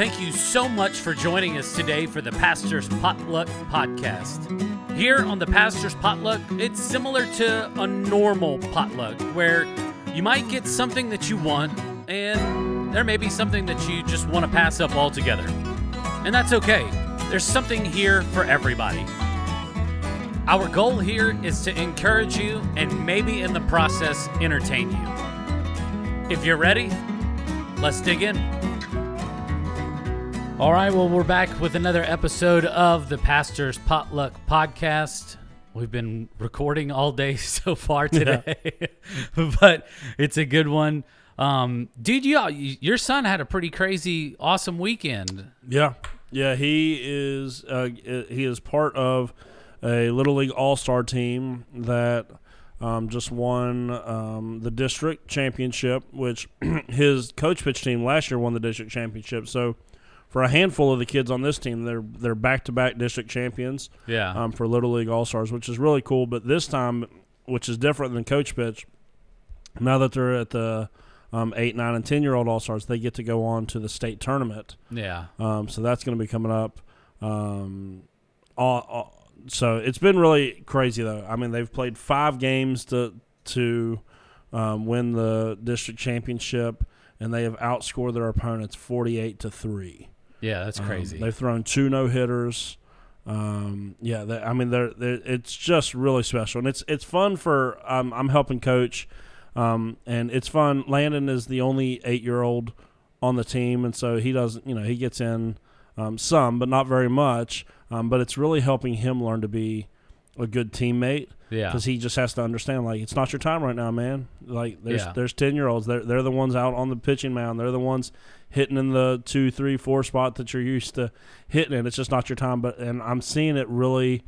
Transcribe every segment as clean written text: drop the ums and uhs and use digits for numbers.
Thank you so much for joining us today for the Pastor's Potluck Podcast. Here on the Pastor's Potluck, it's similar to a normal potluck where you might get something that you want and there may be something that you just want to pass up altogether. And that's okay. There's something here for everybody. Our goal here is to encourage you and maybe in the process entertain you. If you're ready, let's dig in. All right, well, we're back with another episode of the Pastor's Potluck Podcast. We've been recording all day so far today, but it's a good one. Dude, your son had a pretty crazy, awesome weekend. Yeah, he is part of a Little League All-Star team that just won the district championship, which his coach pitch team last year won the district championship. So for a handful of the kids on this team, they're back-to-back district champions for Little League All-Stars, which is really cool. But this time, which is different than coach pitch, now that they're at the 8, 9, and 10-year-old All-Stars, they get to go on to the state tournament. Yeah. So that's going to be coming up. So it's been really crazy, though. I mean, they've played 5 games to win the district championship, and they have outscored their opponents 48-3. Yeah, that's crazy. They've thrown 2 no-hitters. It's just really special, and it's fun for. I'm helping coach, and it's fun. Landon is the only 8-year-old on the team, and so he doesn't. He gets in some, but not very much. But it's really helping him learn to be a good teammate. Yeah, because he just has to understand, like, it's not your time right now, man. Like, there's 10-year-olds. They're the ones out on the pitching mound. They're the ones hitting in the 2, 3, 4 spot that you're used to hitting in. It's just not your time. And I'm seeing it really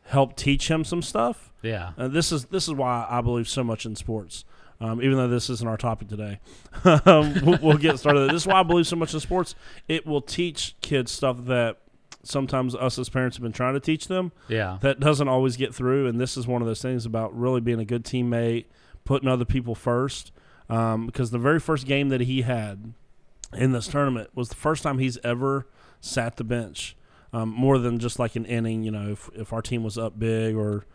help teach him some stuff. Yeah, this is why I believe so much in sports. Even though this isn't our topic today, we'll get started. This is why I believe so much in sports. It will teach kids stuff that sometimes us as parents have been trying to teach them. Yeah, that doesn't always get through. And this is one of those things about really being a good teammate, putting other people first. Because the very first game that he had in this tournament was the first time he's ever sat the bench, more than just like an inning. If our team was up big or.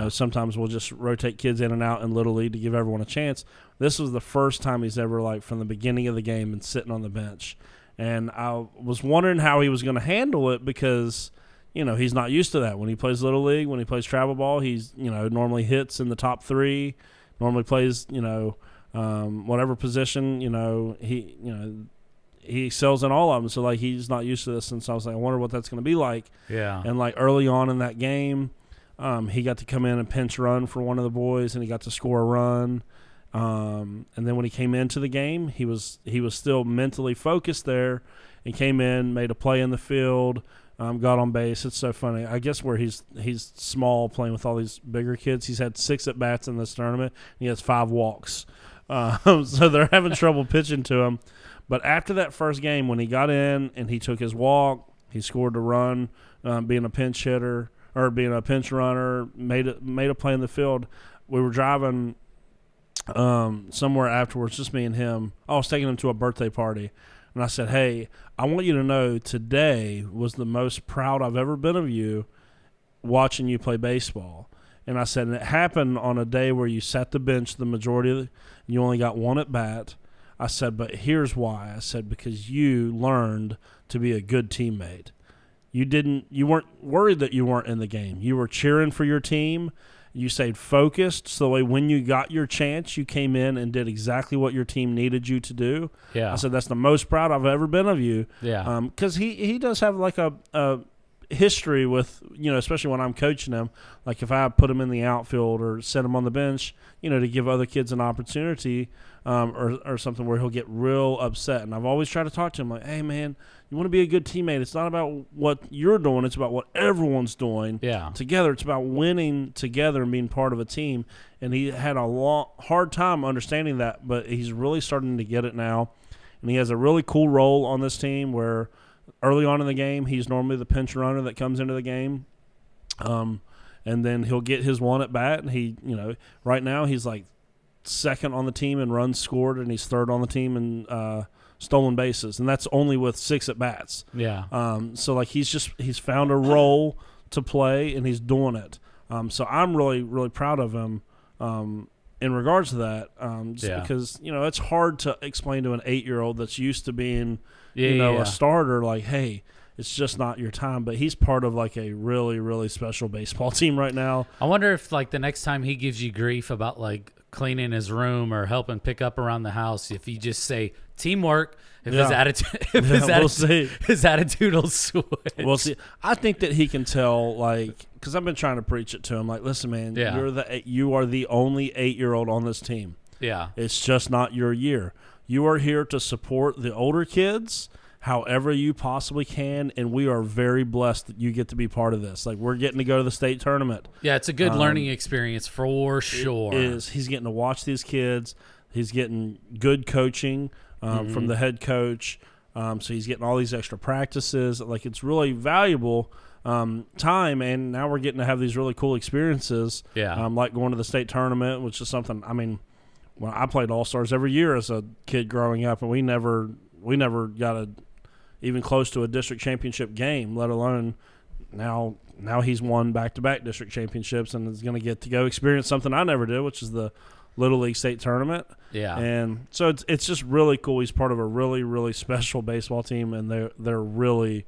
Sometimes we'll just rotate kids in and out in Little League to give everyone a chance. This was the first time he's ever, like, from the beginning of the game and sitting on the bench. And I was wondering how he was going to handle it because, he's not used to that. When he plays Little League, when he plays travel ball, he's, normally hits in the top 3, normally plays, whatever position, he excels in all of them. So, like, he's not used to this. And so I was like, I wonder what that's going to be like. Yeah. And, like, early on in that game, he got to come in and pinch run for one of the boys, and he got to score a run. And then when he came into the game, he was still mentally focused there, and came in, made a play in the field, got on base. It's so funny. I guess where he's small, playing with all these bigger kids. He's had 6 at bats in this tournament. And he has 5 walks, so they're having trouble pitching to him. But after that first game, when he got in and he took his walk, he scored a run, being a pinch hitter. Or being a pinch runner, made a play in the field. We were driving somewhere afterwards, just me and him. I was taking him to a birthday party, and I said, "Hey, I want you to know today was the most proud I've ever been of you watching you play baseball." And I said, and it happened on a day where you sat the bench the majority of and you only got 1 at bat. I said, but here's why. I said, because you learned to be a good teammate. You weren't worried that you weren't in the game. You were cheering for your team. You stayed focused. So that way when you got your chance, you came in and did exactly what your team needed you to do. Yeah. I said, that's the most proud I've ever been of you. Yeah. Because he does have like a history with, especially when I'm coaching him, like if I put him in the outfield or set him on the bench, to give other kids an opportunity or something where he'll get real upset. And I've always tried to talk to him like, hey, man, you want to be a good teammate. It's not about what you're doing. It's about what everyone's doing together. It's about winning together and being part of a team. And he had a hard time understanding that, but he's really starting to get it now. And he has a really cool role on this team where early on in the game, he's normally the pinch runner that comes into the game. And then he'll get his 1 at bat. And he, right now he's like second on the team in runs scored, and he's third on the team in stolen bases, and that's only with 6 at bats. Yeah. So like he's found a role to play, and he's doing it. So I'm really, really proud of him in regards to that, because, it's hard to explain to an 8-year-old that's used to being, a starter, like, hey, it's just not your time. But he's part of, like, a really, really special baseball team right now. I wonder if, like, the next time he gives you grief about, like, cleaning his room or helping pick up around the house, if you just say teamwork, his attitude will switch. Well, see, I think that he can tell, like, because I've been trying to preach it to him, like, listen, man, you are the only 8-year-old on this team. Yeah. It's just not your year. You are here to support the older kids however you possibly can, and we are very blessed that you get to be part of this. Like, we're getting to go to the state tournament. Yeah, it's a good learning experience for sure. It is. He's getting to watch these kids. He's getting good coaching from the head coach. So he's getting all these extra practices. Like, it's really valuable time, and now we're getting to have these really cool experiences. Yeah. Like going to the state tournament, which is something, well, I played All-Stars every year as a kid growing up, and we never got even close to a district championship game, let alone now he's won back-to-back district championships and is going to get to go experience something I never did, which is the Little League State Tournament. Yeah. And so it's just really cool. He's part of a really, really special baseball team, and they're really,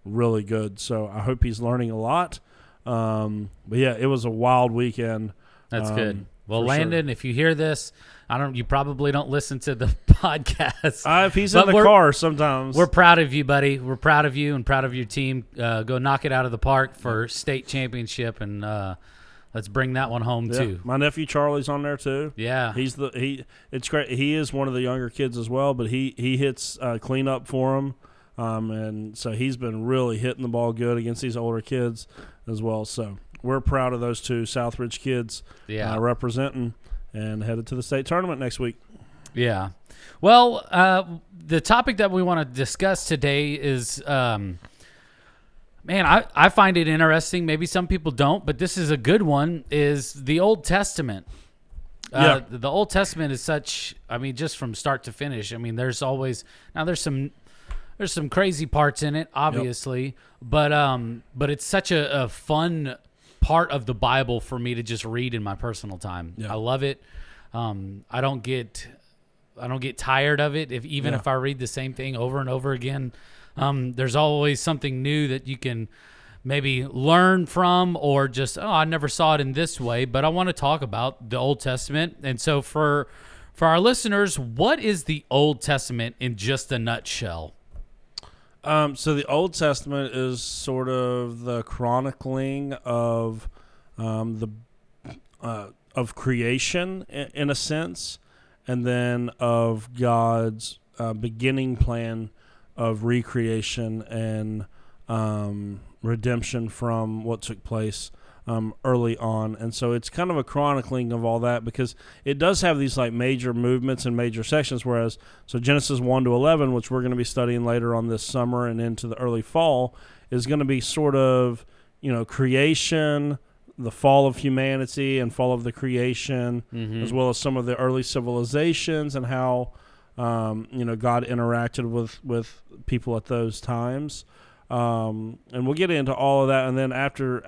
really good. So I hope he's learning a lot. But, yeah, it was a wild weekend. That's good. Well, Landon, if you hear this, you probably don't listen to the podcast. If he's in the car sometimes. We're proud of you, buddy. We're proud of you and proud of your team. Go knock it out of the park for state championship, and let's bring that one home too. My nephew Charlie's on there too. Yeah. It's great. He is one of the younger kids as well, but he hits cleanup for him. And so he's been really hitting the ball good against these older kids as well. So we're proud of those two Southridge kids representing and headed to the state tournament next week. Yeah. Well, the topic that we want to discuss today is, man, I find it interesting. Maybe some people don't, but this is a good one, is the Old Testament. The Old Testament is such, just from start to finish. There's always, there's some crazy parts in it, obviously, but it's such a fun part of the Bible for me to just read in my personal time. Yeah. I love it. I don't get tired of it. If I read the same thing over and over again, there's always something new that you can maybe learn from, or just, I never saw it in this way, but I want to talk about the Old Testament. And so for our listeners, what is the Old Testament in just a nutshell? So the Old Testament is sort of the chronicling of of creation in a sense, and then of God's beginning plan of recreation and redemption from what took place early on. And so it's kind of a chronicling of all that, because it does have these like major movements and major sections, whereas Genesis 1 to 11, which we're going to be studying later on this summer and into the early fall, is going to be sort of, creation, the fall of humanity and fall of the creation, as well as some of the early civilizations and how God interacted with people at those times. And we'll get into all of that, and then after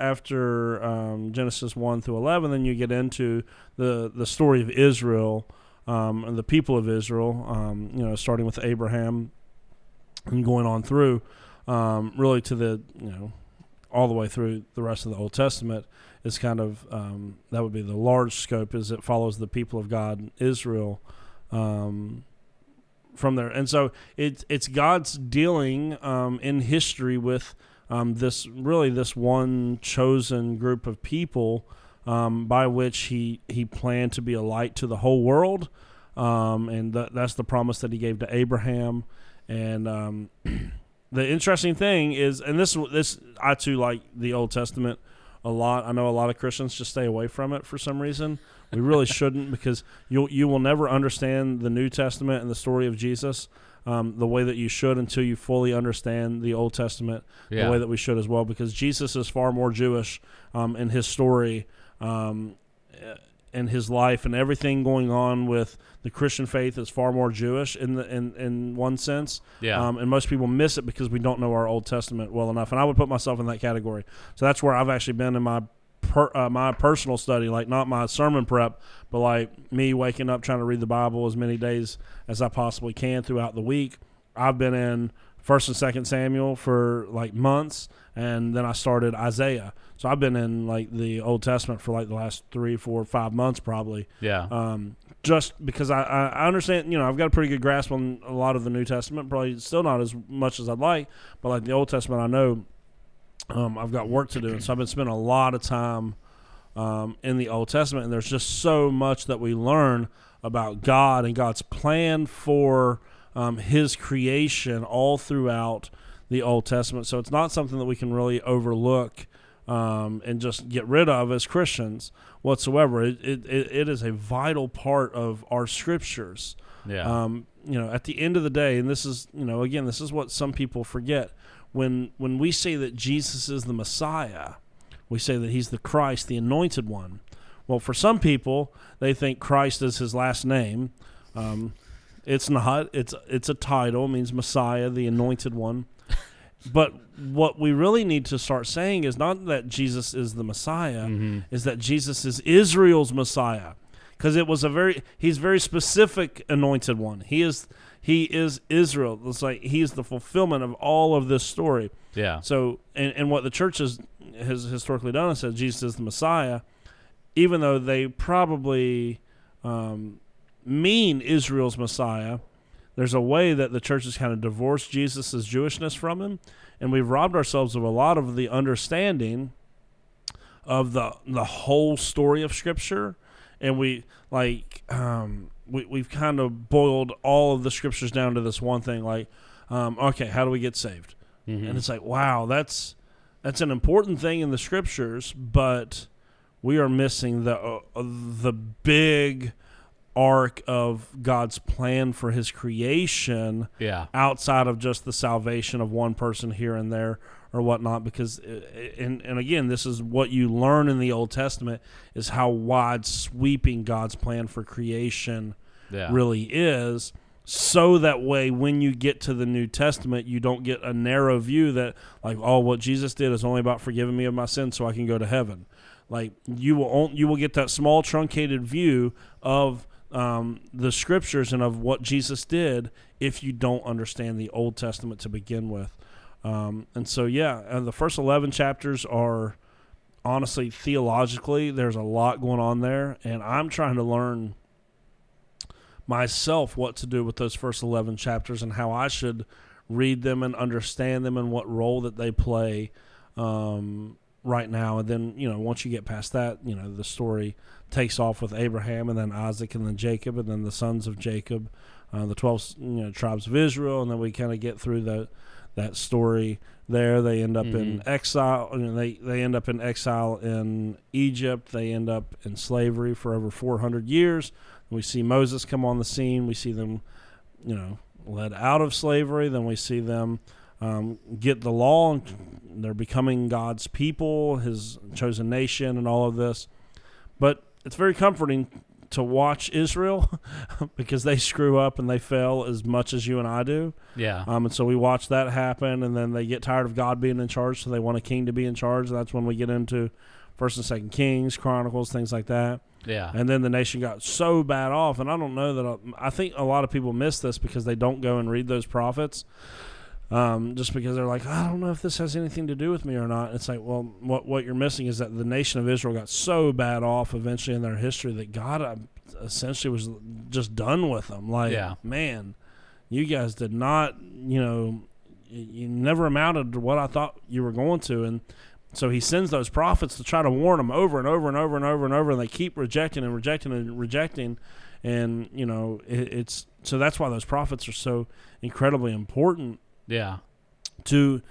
Genesis 1 through 11, then you get into the story of Israel and the people of Israel, starting with Abraham and going on through really to the all the way through the rest of the Old Testament. Is kind of that would be the large scope, as it follows the people of God, Israel, from there. And so it's God's dealing in history with this one chosen group of people by which he planned to be a light to the whole world, and that's the promise that he gave to Abraham. And the interesting thing is, and this I too like the Old Testament a lot. I know a lot of Christians just stay away from it for some reason. We really shouldn't, because you will never understand the New Testament and the story of Jesus the way that you should until you fully understand the Old Testament the way that we should as well, because Jesus is far more Jewish in his story and and his life and everything going on with the Christian faith is far more Jewish in one sense. Yeah. And most people miss it because we don't know our Old Testament well enough. And I would put myself in that category. So that's where I've actually been in my my personal study, like not my sermon prep, but like me waking up trying to read the Bible as many days as I possibly can throughout the week. I've been in 1st and 2nd Samuel for like months, and then I started Isaiah. So I've been in like the Old Testament for like the last 3, 4, 5 months probably. Yeah. Just because I understand, I've got a pretty good grasp on a lot of the New Testament, probably still not as much as I'd like, but like the Old Testament I know I've got work to do. And so I've been spending a lot of time in the Old Testament, and there's just so much that we learn about God and God's plan for his creation all throughout the Old Testament. So it's not something that we can really overlook and just get rid of as Christians whatsoever. It is a vital part of our scriptures. Yeah. At the end of the day, and this is, again, this is what some people forget. When we say that Jesus is the Messiah, we say that he's the Christ, the anointed one. Well, for some people, they think Christ is his last name. It's not. It's a title. It means Messiah, the anointed one. But what we really need to start saying is not that Jesus is the Messiah, is that Jesus is Israel's Messiah. Because he's very specific anointed one. He is Israel. It's like he's the fulfillment of all of this story. Yeah. So, and what the church has historically done is said Jesus is the Messiah, even though they probably mean Israel's Messiah. There's a way that the church has kind of divorced Jesus' Jewishness from him, and we've robbed ourselves of a lot of the understanding of the whole story of Scripture, and we've kind of boiled all of the Scriptures down to this one thing, like, okay, how do we get saved? And it's like, wow, that's an important thing in the Scriptures, but we are missing the big arc of God's plan for his creation outside of just the salvation of one person here and there or whatnot, because and again, this is what you learn in the Old Testament is how wide sweeping God's plan for creation really is, so that way when you get to the New Testament you don't get a narrow view that like, oh, what Jesus did is only about forgiving me of my sins so I can go to heaven. Like you will get that small truncated view of the Scriptures and of what Jesus did if you don't understand the Old Testament to begin with. And so, the first 11 chapters are, honestly, theologically, there's a lot going on there, and I'm trying to learn myself what to do with those first 11 chapters and how I should read them and understand them and what role that they play right now. And then, once you get past that, the story takes off with Abraham and then Isaac and then Jacob and then the sons of Jacob, the 12 tribes of Israel, and then we kind of get through that story there. They end up in exile. They end up in exile in Egypt. They end up in slavery for over 400 years. We see Moses come on the scene. We see them, led out of slavery. Then we see them get the law, and they're becoming God's people, his chosen nation, and all of this. But it's very comforting to watch Israel because they screw up and they fail as much as you and I do. Yeah. And so we watch that happen, and then they get tired of God being in charge, so they want a king to be in charge. That's when we get into 1st and 2nd Kings, Chronicles, things like that. Yeah. And then the nation got so bad off, and I don't know that I think a lot of people miss this because they don't go and read those prophets. Just because they're like, I don't know if this has anything to do with me or not. It's like, well, what you're missing is that the nation of Israel got so bad off eventually in their history that God essentially was just done with them. Like, man, you guys did not, you never amounted to what I thought you were going to. And so he sends those prophets to try to warn them over and over and over and over and over, and they keep rejecting and rejecting and rejecting. And, it's so that's why those prophets are so incredibly important. Yeah. To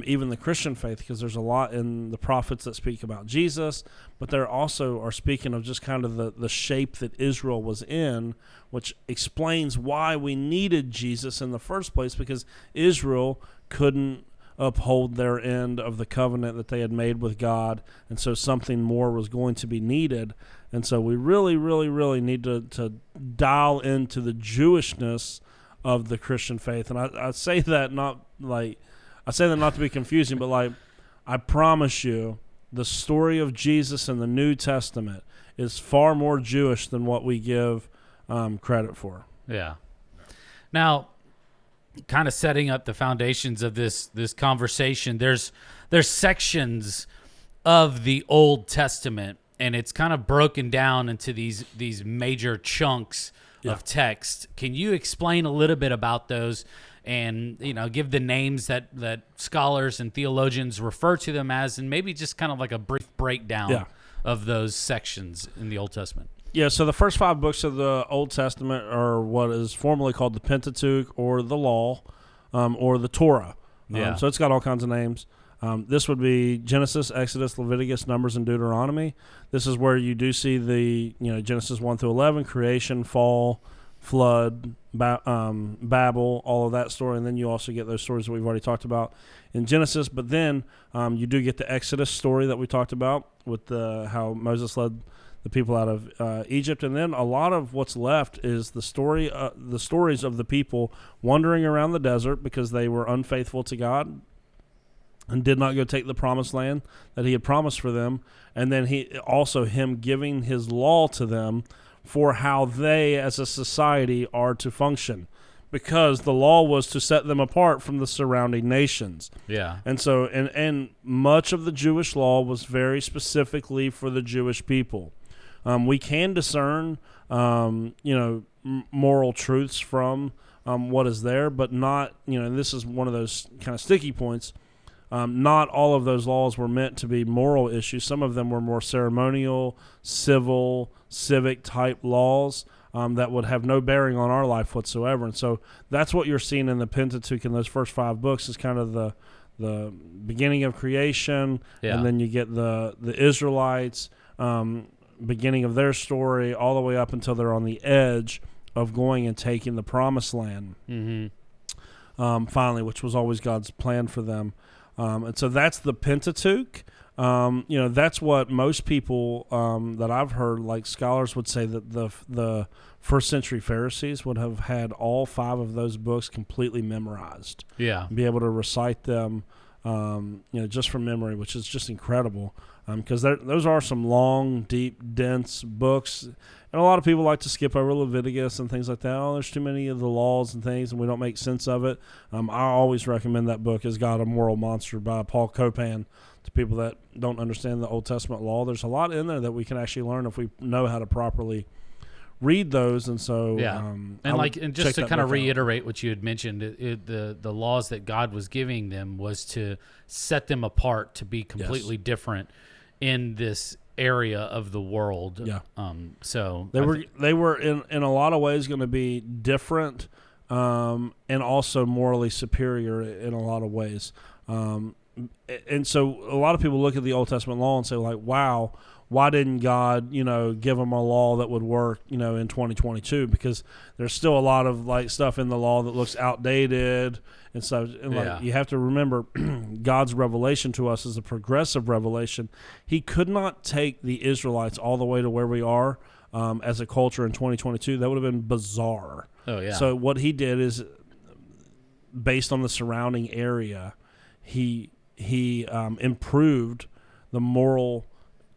even the Christian faith, because there's a lot in the prophets that speak about Jesus, but there also are speaking of just kind of the shape that Israel was in, which explains why we needed Jesus in the first place, because Israel couldn't uphold their end of the covenant that they had made with God, and so something more was going to be needed. And so we really, really, really need to dial into the Jewishness of the Christian faith. And I say that not to be confusing, but like, I promise you, the story of Jesus in the New Testament is far more Jewish than what we give credit for. Yeah. Now, kind of setting up the foundations of this conversation, there's sections of the Old Testament, and it's kind of broken down into these major chunks of text. Can you explain a little bit about those, and give the names that scholars and theologians refer to them as, and maybe just kind of like a brief breakdown of those sections in the Old Testament? Yeah, so the first 5 books of the Old Testament are what is formerly called the Pentateuch, or the Law, or the Torah. So it's got all kinds of names. This would be Genesis, Exodus, Leviticus, Numbers, and Deuteronomy. This is where you do see the Genesis 1 through 11, creation, fall, flood, Babel, all of that story, and then you also get those stories that we've already talked about in Genesis. But then you do get the Exodus story that we talked about with how Moses led the people out of Egypt, and then a lot of what's left is the stories of the people wandering around the desert because they were unfaithful to God and did not go take the promised land that he had promised for them, and then him giving his law to them for how they as a society are to function, because the law was to set them apart from the surrounding nations. Yeah. And so and much of the Jewish law was very specifically for the Jewish people. We can discern, moral truths from what is there, but not, and this is one of those kind of sticky points. Not all of those laws were meant to be moral issues. Some of them were more ceremonial, civil, civic type laws that would have no bearing on our life whatsoever. And so that's what you're seeing in the Pentateuch in those first 5 books is kind of the beginning of creation, and then you get the Israelites, beginning of their story all the way up until they're on the edge of going and taking the promised land. Finally, which was always God's plan for them. And so that's the Pentateuch. That's what most people that I've heard, like scholars, would say that the first century Pharisees would have had all 5 of those books completely memorized. Yeah, be able to recite them, just from memory, which is just incredible. Because those are some long, deep, dense books. And a lot of people like to skip over Leviticus and things like that. Oh, there's too many of the laws and things, and we don't make sense of it. I always recommend that book, Is God a Moral Monster, by Paul Copan, to people that don't understand the Old Testament law. There's a lot in there that we can actually learn if we know how to properly read those. And so and just to kind of reiterate what you had mentioned, the laws that God was giving them was to set them apart to be completely different in this area of the world. So they were in a lot of ways going to be different, and also morally superior in a lot of ways. And so a lot of people look at the Old Testament law and say, like, wow, why didn't God, give them a law that would work, in 2022? Because there's still a lot of like stuff in the law that looks outdated and stuff. And you have to remember, God's revelation to us is a progressive revelation. He could not take the Israelites all the way to where we are as a culture in 2022. That would have been bizarre. So what he did is, based on the surrounding area, he improved the moral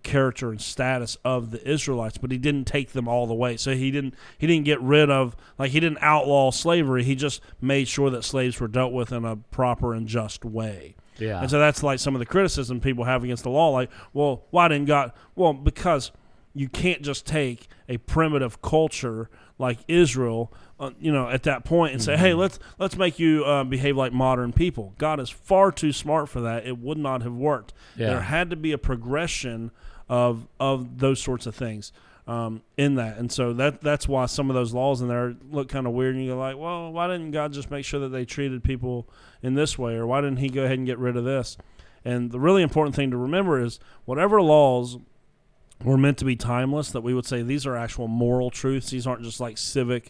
character and status of the Israelites, but he didn't take them all the way. So he didn't get rid of, like, he didn't outlaw slavery. He just made sure that slaves were dealt with in a proper and just way. And so that's like some of the criticism people have against the law. Like, well, why didn't God? Well, because you can't just take a primitive culture like Israel, at that point and say, hey, let's make you behave like modern people. God is far too smart for that. It would not have worked. There had to be a progression of those sorts of things in that. And so that's why some of those laws in there look kind of weird, and you're like, well, why didn't God just make sure that they treated people in this way, or why didn't he go ahead and get rid of this? And the really important thing to remember is whatever laws were meant to be timeless, that we would say these are actual moral truths. These aren't just like civil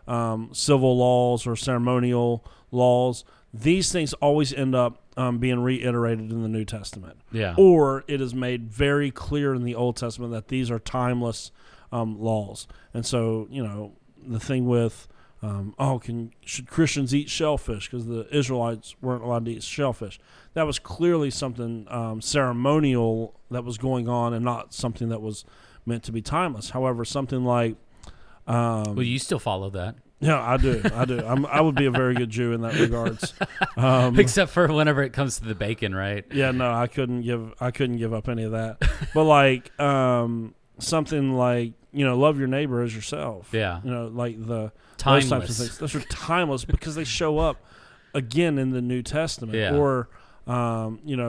laws or ceremonial laws. these things always end up being reiterated in the New Testament. Yeah. Or it is made very clear in the Old Testament that these are timeless laws. And so, the thing with, should Christians eat shellfish? Because the Israelites weren't allowed to eat shellfish. That was clearly something ceremonial that was going on and not something that was meant to be timeless. However, something like... well, you still follow that. Yeah, I do. I would be a very good Jew in that regards. Except for whenever it comes to the bacon, right? Yeah, no, I couldn't give up any of that. But like something like, love your neighbor as yourself. Yeah. Like those Timeless. types of things. Those are timeless because they show up again in the New Testament. Yeah. Or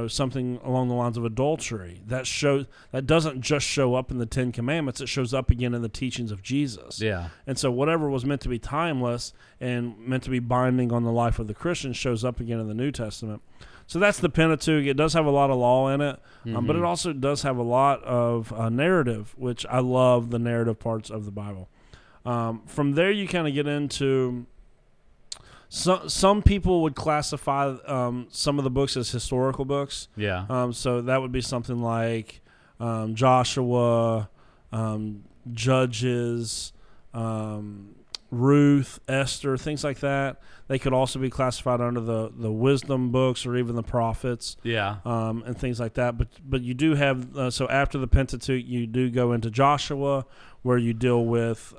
something along the lines of adultery. That doesn't just show up in the Ten Commandments. It shows up again in the teachings of Jesus. Yeah. And so whatever was meant to be timeless and meant to be binding on the life of the Christian shows up again in the New Testament. So that's the Pentateuch. It does have a lot of law in it, but it also does have a lot of narrative, which I love the narrative parts of the Bible. From there, you kind of get into... Some people would classify some of the books as historical books. Yeah. So that would be something like Joshua, Judges, Ruth, Esther, things like that. They could also be classified under the wisdom books or even the prophets. Yeah. And things like that. But you do have so after the Pentateuch, you do go into Joshua, where you deal with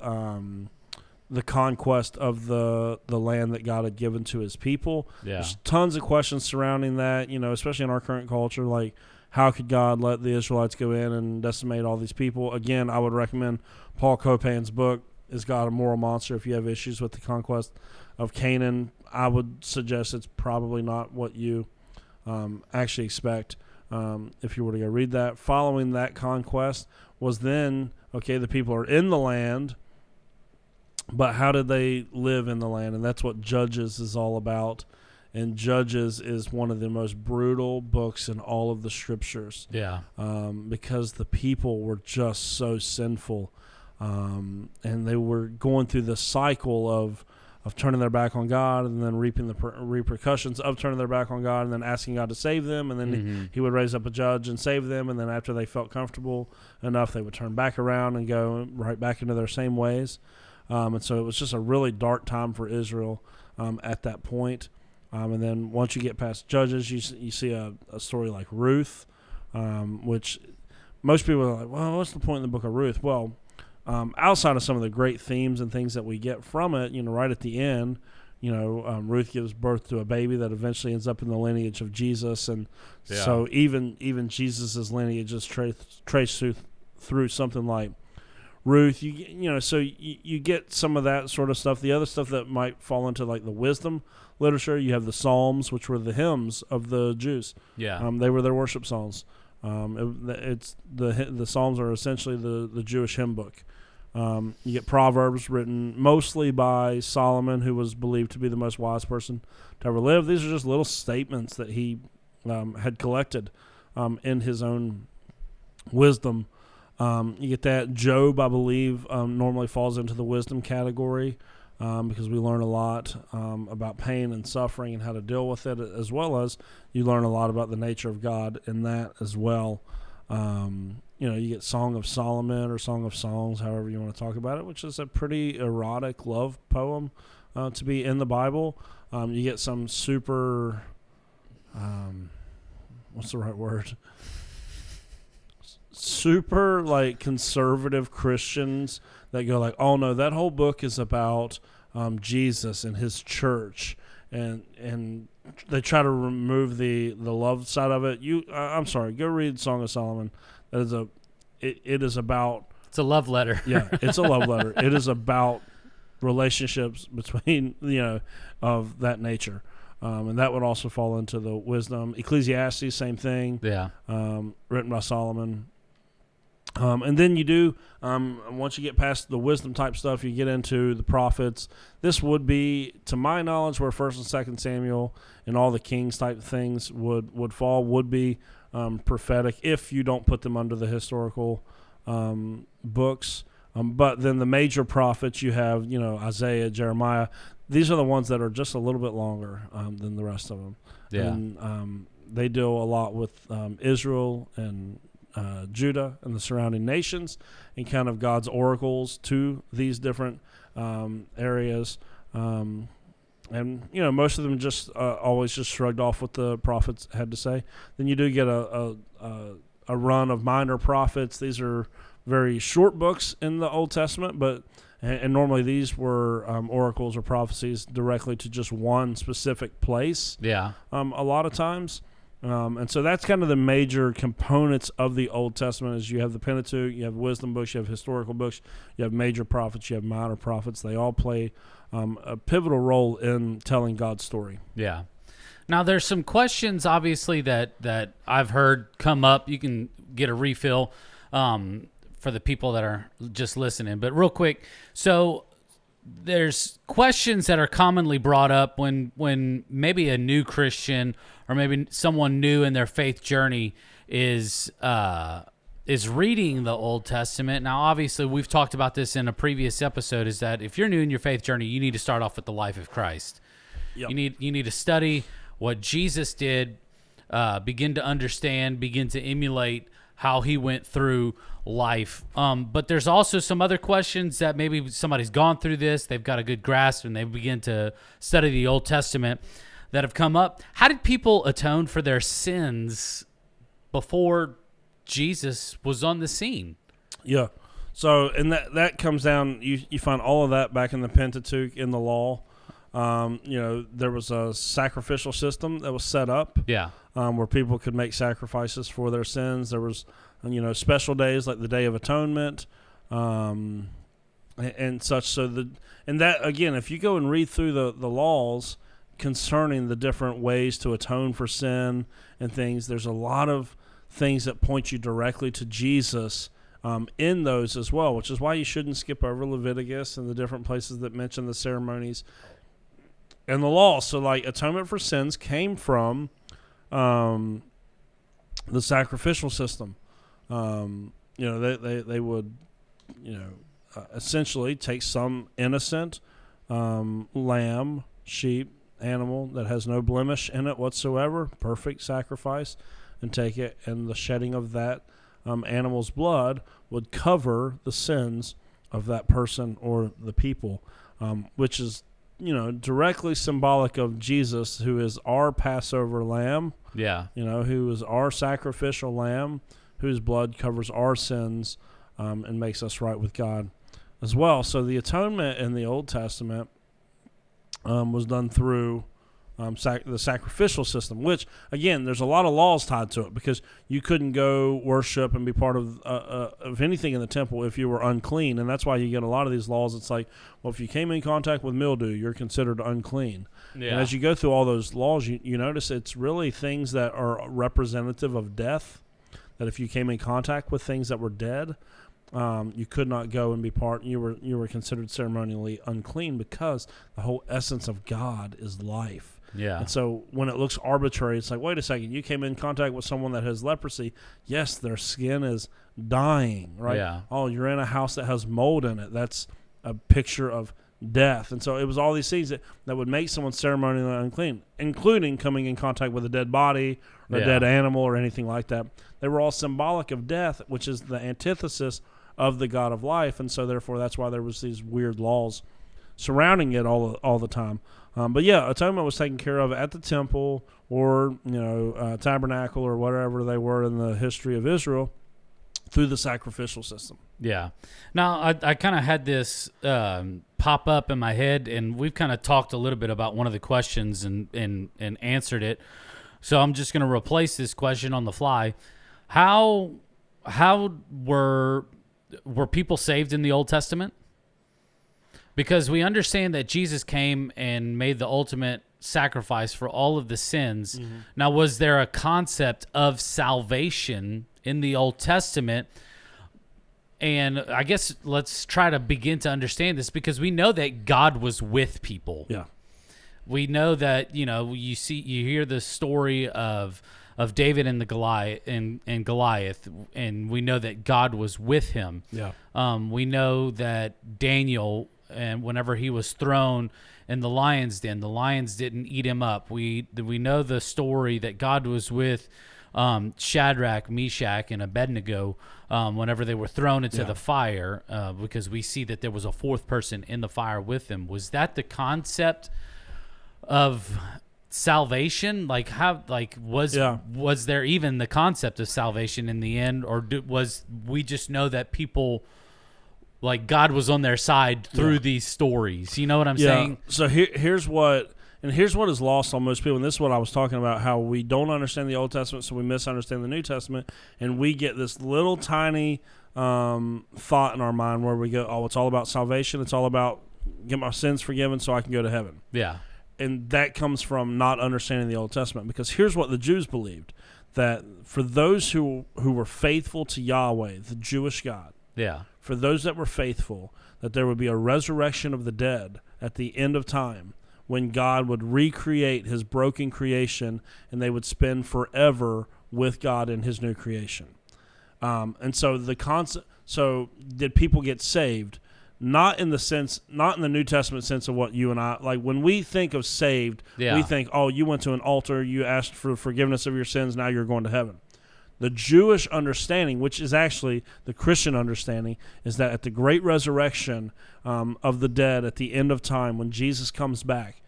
the conquest of the land that God had given to his people. Yeah. There's tons of questions surrounding that, especially in our current culture, like how could God let the Israelites go in and decimate all these people? Again, I would recommend Paul Copan's book, Is God a Moral Monster? If you have issues with the conquest of Canaan, I would suggest it's probably not what you actually expect if you were to go read that. Following that conquest was then, the people are in the land, but how did they live in the land? And that's what Judges is all about. And Judges is one of the most brutal books in all of the scriptures. Yeah. Because the people were just so sinful. And they were going through the cycle of turning their back on God and then reaping the repercussions of turning their back on God and then asking God to save them. And then he would raise up a judge and save them. And then after they felt comfortable enough, they would turn back around and go right back into their same ways. And so it was just a really dark time for Israel at that point. And then once you get past Judges, you see a story like Ruth, which most people are like, well, what's the point in the book of Ruth? Well, outside of some of the great themes and things that we get from it, right at the end, Ruth gives birth to a baby that eventually ends up in the lineage of Jesus. And so even Jesus' lineage is traced through something like Ruth, you get some of that sort of stuff. The other stuff that might fall into like the wisdom literature, you have the Psalms, which were the hymns of the Jews. Yeah, they were their worship songs. It's the Psalms are essentially the Jewish hymn book. You get Proverbs written mostly by Solomon, who was believed to be the most wise person to ever live. These are just little statements that he had collected in his own wisdom. You get that. Job, I believe, normally falls into the wisdom category because we learn a lot about pain and suffering and how to deal with it, as well as you learn a lot about the nature of God in that as well. You get Song of Solomon or Song of Songs, however you want to talk about it, which is a pretty erotic love poem to be in the Bible. You get some super, what's the right word? Super like conservative Christians that go like, oh no, that whole book is about Jesus and his church, and they try to remove the love side of it. I'm sorry, go read Song of Solomon. That is it is about, it's a love letter. Yeah, it's a love letter. It is about relationships between of that nature. And that would also fall into the wisdom. Ecclesiastes, same thing. Yeah. Written by Solomon. And then you do, once you get past the wisdom type stuff, you get into the prophets. This would be, to my knowledge, where 1st and 2nd Samuel and all the kings type things would fall, would be prophetic if you don't put them under the historical books. But then the major prophets, you have, Isaiah, Jeremiah. these are the ones that are just a little bit longer than the rest of them. Yeah. And they deal a lot with Israel and Judah and the surrounding nations and kind of God's oracles to these different areas. And, most of them just always just shrugged off what the prophets had to say. Then you do get a run of minor prophets. These are very short books in the Old Testament, but and normally these were oracles or prophecies directly to just one specific place. Yeah. A lot of times. And so that's kind of the major components of the Old Testament is you have the Pentateuch, you have wisdom books, you have historical books, you have major prophets, you have minor prophets. They all play a pivotal role in telling God's story. Yeah. Now, there's some questions, obviously, that I've heard come up. You can get a refill for the people that are just listening. But real quick, so there's questions that are commonly brought up when maybe a new Christian or maybe someone new in their faith journey is reading the Old Testament. Now, obviously, we've talked about this in a previous episode, is that if you're new in your faith journey, you need to start off with the life of Christ. Yep. You need to study what Jesus did, begin to understand, begin to emulate how he went through life. But there's also some other questions that maybe somebody's gone through this, they've got a good grasp, and they begin to study the Old Testament that have come up. How did people atone for their sins before Jesus was on the scene? Yeah. So, and that comes down, you find all of that back in the Pentateuch, in the law. There was a sacrificial system that was set up. Yeah. Where people could make sacrifices for their sins. There was, special days like the Day of Atonement, and such. So and that, again, if you go and read through the laws concerning the different ways to atone for sin and things, there's a lot of things that point you directly to Jesus in those as well, which is why you shouldn't skip over Leviticus and the different places that mention the ceremonies and the law. So, like, atonement for sins came from the sacrificial system. They would, essentially take some innocent lamb, sheep, animal that has no blemish in it whatsoever, perfect sacrifice, and take it, and the shedding of that animal's blood would cover the sins of that person or the people, which is, directly symbolic of Jesus, who is our Passover lamb. Yeah. Who is our sacrificial lamb, whose blood covers our sins and makes us right with God as well. So the atonement in the Old Testament was done through the sacrificial system, which, again, there's a lot of laws tied to it, because you couldn't go worship and be part of anything in the temple if you were unclean. And that's why you get a lot of these laws. It's like, well, if you came in contact with mildew, you're considered unclean. Yeah. And as you go through all those laws, you notice it's really things that are representative of death, that if you came in contact with things that were dead, you could not go and be part. You were considered ceremonially unclean, because the whole essence of God is life. Yeah. And so when it looks arbitrary, it's like, wait a second, you came in contact with someone that has leprosy. Yes, their skin is dying, right? Yeah. Oh, you're in a house that has mold in it. That's a picture of death. And so it was all these things that would make someone ceremonially unclean, including coming in contact with a dead body or a dead animal or anything like that. They were all symbolic of death, which is the antithesis of the God of life. And so therefore that's why there was these weird laws surrounding it all the time. But yeah, atonement was taken care of at the temple or tabernacle or whatever they were in the history of Israel through the sacrificial system. Yeah. Now I kind of had this pop up in my head, and we've kind of talked a little bit about one of the questions and answered it. So I'm just going to replace this question on the fly. How were people saved in the Old Testament? Because we understand that Jesus came and made the ultimate sacrifice for all of the sins. Mm-hmm. Now, was there a concept of salvation in the Old Testament? And I guess let's try to begin to understand this, because we know that God was with people. Yeah. We know that, you hear the story of David and Goliath, and we know that God was with him. Yeah. We know that Daniel and whenever he was thrown in the lion's den, the lions didn't eat him up. We know the story that God was with Shadrach, Meshach, and Abednego whenever they were thrown into the fire, because we see that there was a fourth person in the fire with them. Was that the concept of salvation? Like was there even the concept of salvation in the end, or was we just know that people, like, God was on their side through these stories? You know what I'm saying? So here's what is lost on most people, and this is what I was talking about, how we don't understand the Old Testament, so we misunderstand the New Testament, and we get this little tiny thought in our mind where we go, oh, it's all about salvation, it's all about get my sins forgiven so I can go to heaven. Yeah. And that comes from not understanding the Old Testament, because here's what the Jews believed, that for those who were faithful to Yahweh, the Jewish God, for those that were faithful, that there would be a resurrection of the dead at the end of time, when God would recreate his broken creation and they would spend forever with God in his new creation. And so the concept, so did people get saved? Not in the New Testament sense of what you and I, like when we think of saved, we think, oh, you went to an altar, you asked for forgiveness of your sins, now you're going to heaven. The Jewish understanding, which is actually the Christian understanding, is that at the great resurrection of the dead at the end of time, when Jesus comes back,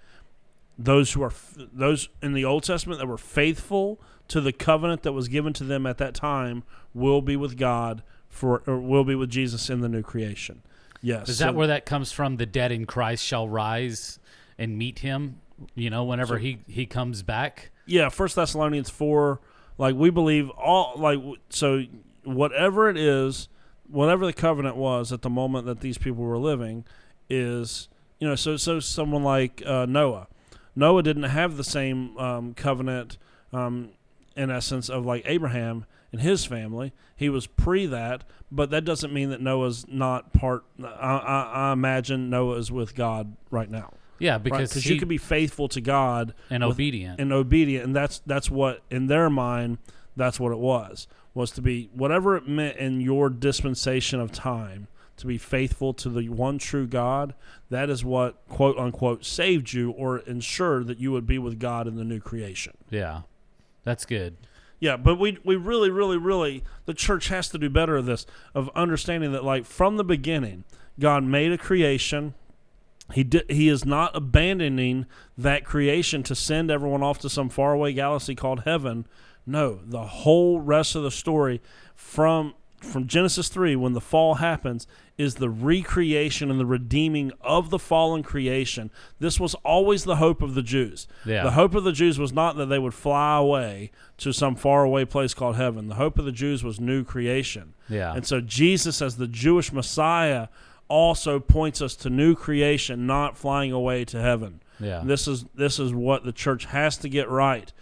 those in the Old Testament that were faithful to the covenant that was given to them at that time will be with God or will be with Jesus in the new creation. Yes. Is that where that comes from? The dead in Christ shall rise and meet him, whenever he comes back? Yeah, 1 Thessalonians 4, like we believe so whatever it is, whatever the covenant was at the moment that these people were living is, so someone like Noah. Noah didn't have the same covenant in essence of like Abraham and his family. He was pre that, but that doesn't mean that Noah's not part. I imagine Noah is with God right now. Yeah, because you could be faithful to God and obedient, and that's what in their mind that's what it was to be whatever it meant in your dispensation of time. To be faithful to the one true God, that is what, quote unquote, saved you or ensured that you would be with God in the new creation. Yeah, that's good. Yeah, but we really, really, really, the church has to do better at this, of understanding that, like, from the beginning, God made a creation. He is not abandoning that creation to send everyone off to some faraway galaxy called heaven. No, the whole rest of the story from Genesis 3, when the fall happens, is the recreation and the redeeming of the fallen creation. This was always the hope of the Jews. Yeah. The hope of the Jews was not that they would fly away to some faraway place called heaven. The hope of the Jews was new creation. Yeah. And so Jesus, as the Jewish Messiah, also points us to new creation, not flying away to heaven. Yeah. This is what the church has to get right.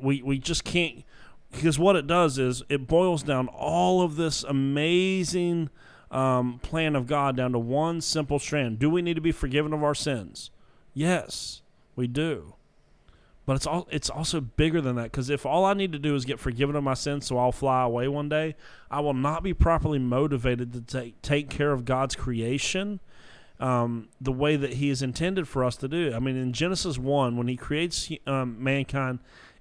We just can't. Because what it does is it boils down all of this amazing plan of God down to one simple strand. Do we need to be forgiven of our sins? Yes, we do. But it's also bigger than that, because if all I need to do is get forgiven of my sins so I'll fly away one day, I will not be properly motivated to take care of God's creation the way that he is intended for us to do. I mean, in Genesis 1, when he creates mankind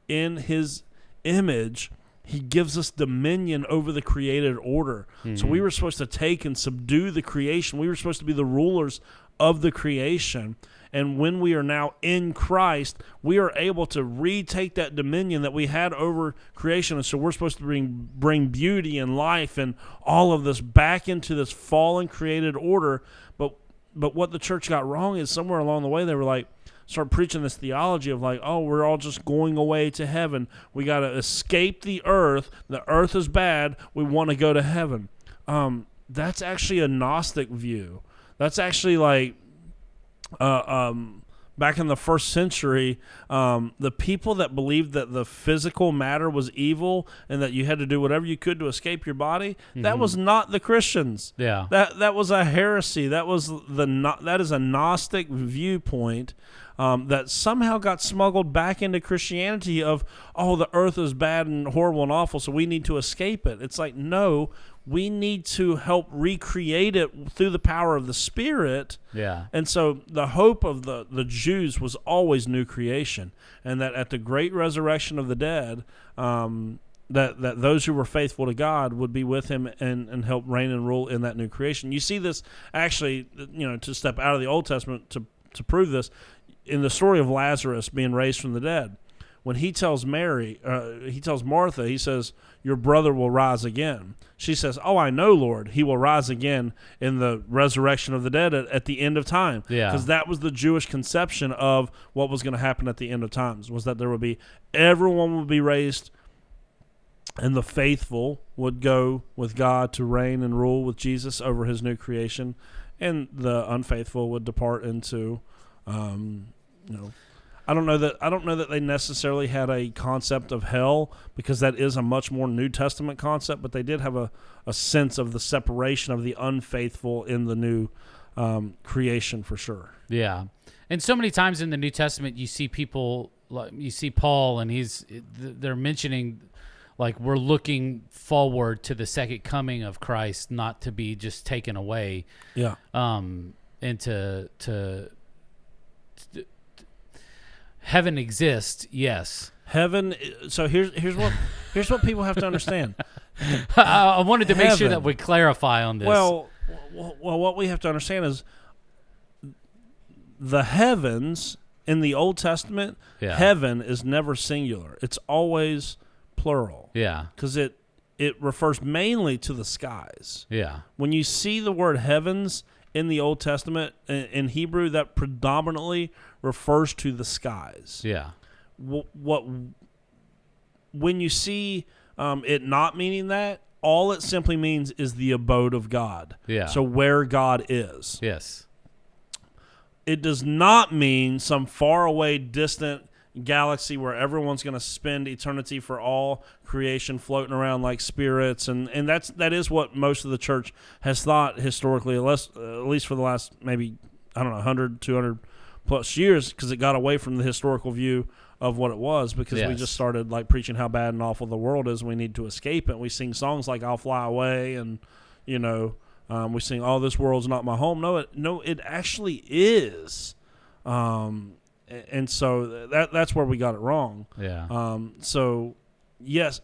in his image, he gives us dominion over the created order. Mm-hmm. So we were supposed to take and subdue the creation. We were supposed to be the rulers of the creation. And when we are now in Christ, we are able to retake that dominion that we had over creation. And so we're supposed to bring beauty and life and all of this back into this fallen created order. But what the church got wrong is somewhere along the way they were like, start preaching this theology of like, oh, we're all just going away to heaven. We got to escape the earth. The earth is bad. We want to go to heaven. That's actually a Gnostic view. That's actually like back in the first century, the people that believed that the physical matter was evil and that you had to do whatever you could to escape your body, that was not the Christians. Yeah, that was a heresy. That is a Gnostic viewpoint that somehow got smuggled back into Christianity of, oh, the earth is bad and horrible and awful, so we need to escape it. It's like, no, we need to help recreate it through the power of the Spirit. Yeah. And so the hope of the Jews was always new creation, and that at the great resurrection of the dead, that those who were faithful to God would be with him and help reign and rule in that new creation. You see this actually, to step out of the Old Testament to prove this, in the story of Lazarus being raised from the dead. When he tells Martha, he says, your brother will rise again. She says, oh, I know, Lord, he will rise again in the resurrection of the dead at the end of time. Yeah. Because that was the Jewish conception of what was going to happen at the end of times, was that everyone would be raised, and the faithful would go with God to reign and rule with Jesus over his new creation, and the unfaithful would depart into, I don't know that they necessarily had a concept of hell, because that is a much more New Testament concept, but they did have a sense of the separation of the unfaithful in the new creation for sure. Yeah. And so many times in the New Testament, you see people, you see Paul, and they're mentioning, like, we're looking forward to the second coming of Christ, not to be just taken away. Yeah. And to heaven exists, yes. Heaven. So here's what people have to understand. I wanted to make sure Heaven. that we clarify on this. Well, what we have to understand is the heavens in the Old Testament. Yeah. Heaven is never singular; it's always plural. Yeah. Because it refers mainly to the skies. Yeah. When you see the word heavens in the Old Testament in Hebrew, that predominantly refers to the skies. Yeah. When you see it not meaning that, all it simply means is the abode of God. Yeah. So where God is. Yes. It does not mean some faraway, distant galaxy where everyone's going to spend eternity for all creation floating around like spirits, and that is what most of the church has thought historically, at least for the last maybe 100, 200 plus years, because it got away from the historical view of what it was, because we just started like preaching how bad and awful the world is and we need to escape it. We sing songs like I'll Fly Away, and we sing, oh, this world's not my home. No, it actually is. And so that's where we got it wrong. Yeah. So, yes,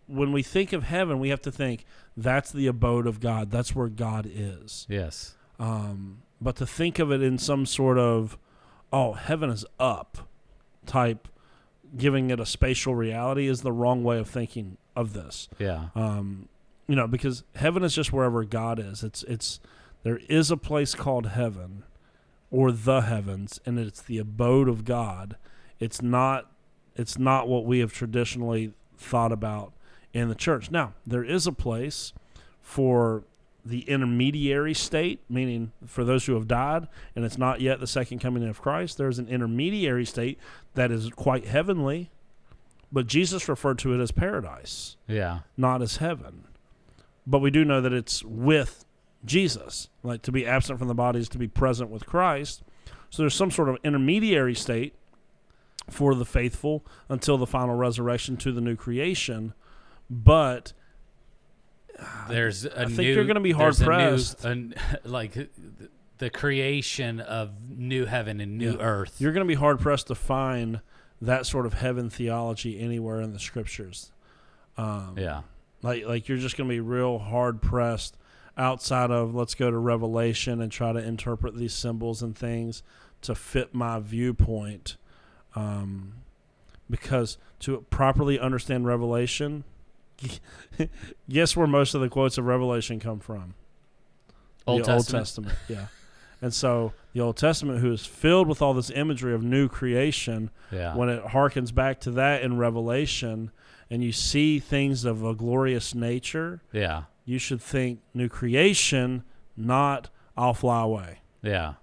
when we think of heaven, we have to think that's the abode of God. That's where God is. Yes. But to think of it in some sort of, heaven is up type, giving it a spatial reality, is the wrong way of thinking of this. Yeah. Because heaven is just wherever God is. There is a place called heaven, or the heavens, and it's the abode of God. It's not what we have traditionally thought about in the church. Now, there is a place for the intermediary state, meaning for those who have died, and it's not yet the second coming of Christ. There's an intermediary state that is quite heavenly, but Jesus referred to it as paradise, not as heaven. But we do know that it's with Jesus. Like, to be absent from the body is to be present with Christ. So there's some sort of intermediary state for the faithful until the final resurrection to the new creation. But I think you're going to be hard pressed. Like the creation of new heaven and new earth. You're going to be hard pressed to find that sort of heaven theology anywhere in the scriptures. Like you're just going to be real hard pressed outside of, let's go to Revelation and try to interpret these symbols and things to fit my viewpoint. Because to properly understand Revelation, guess where most of the quotes of Revelation come from? Old Old Testament, yeah. And so the Old Testament, who is filled with all this imagery of new creation, when it harkens back to that in Revelation, and you see things of a glorious nature, you should think new creation, not I'll fly away. Yeah.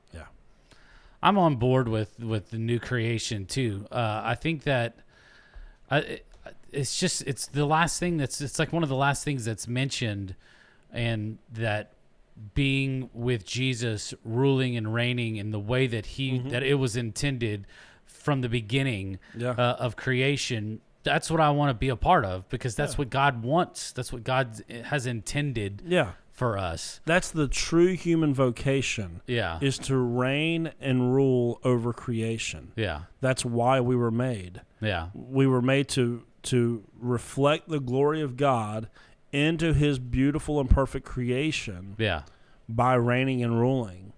I'm on board with the new creation too. I think that it's the last thing it's like one of the last things that's mentioned, and that being with Jesus, ruling and reigning in the way that that it was intended from the beginning of creation, that's what I want to be a part of, because that's what God wants. That's what God has intended for us. That's the true human vocation. Yeah. Is to reign and rule over creation. Yeah. That's why we were made. Yeah. We were made to reflect the glory of God into his beautiful and perfect creation. Yeah. By reigning and ruling.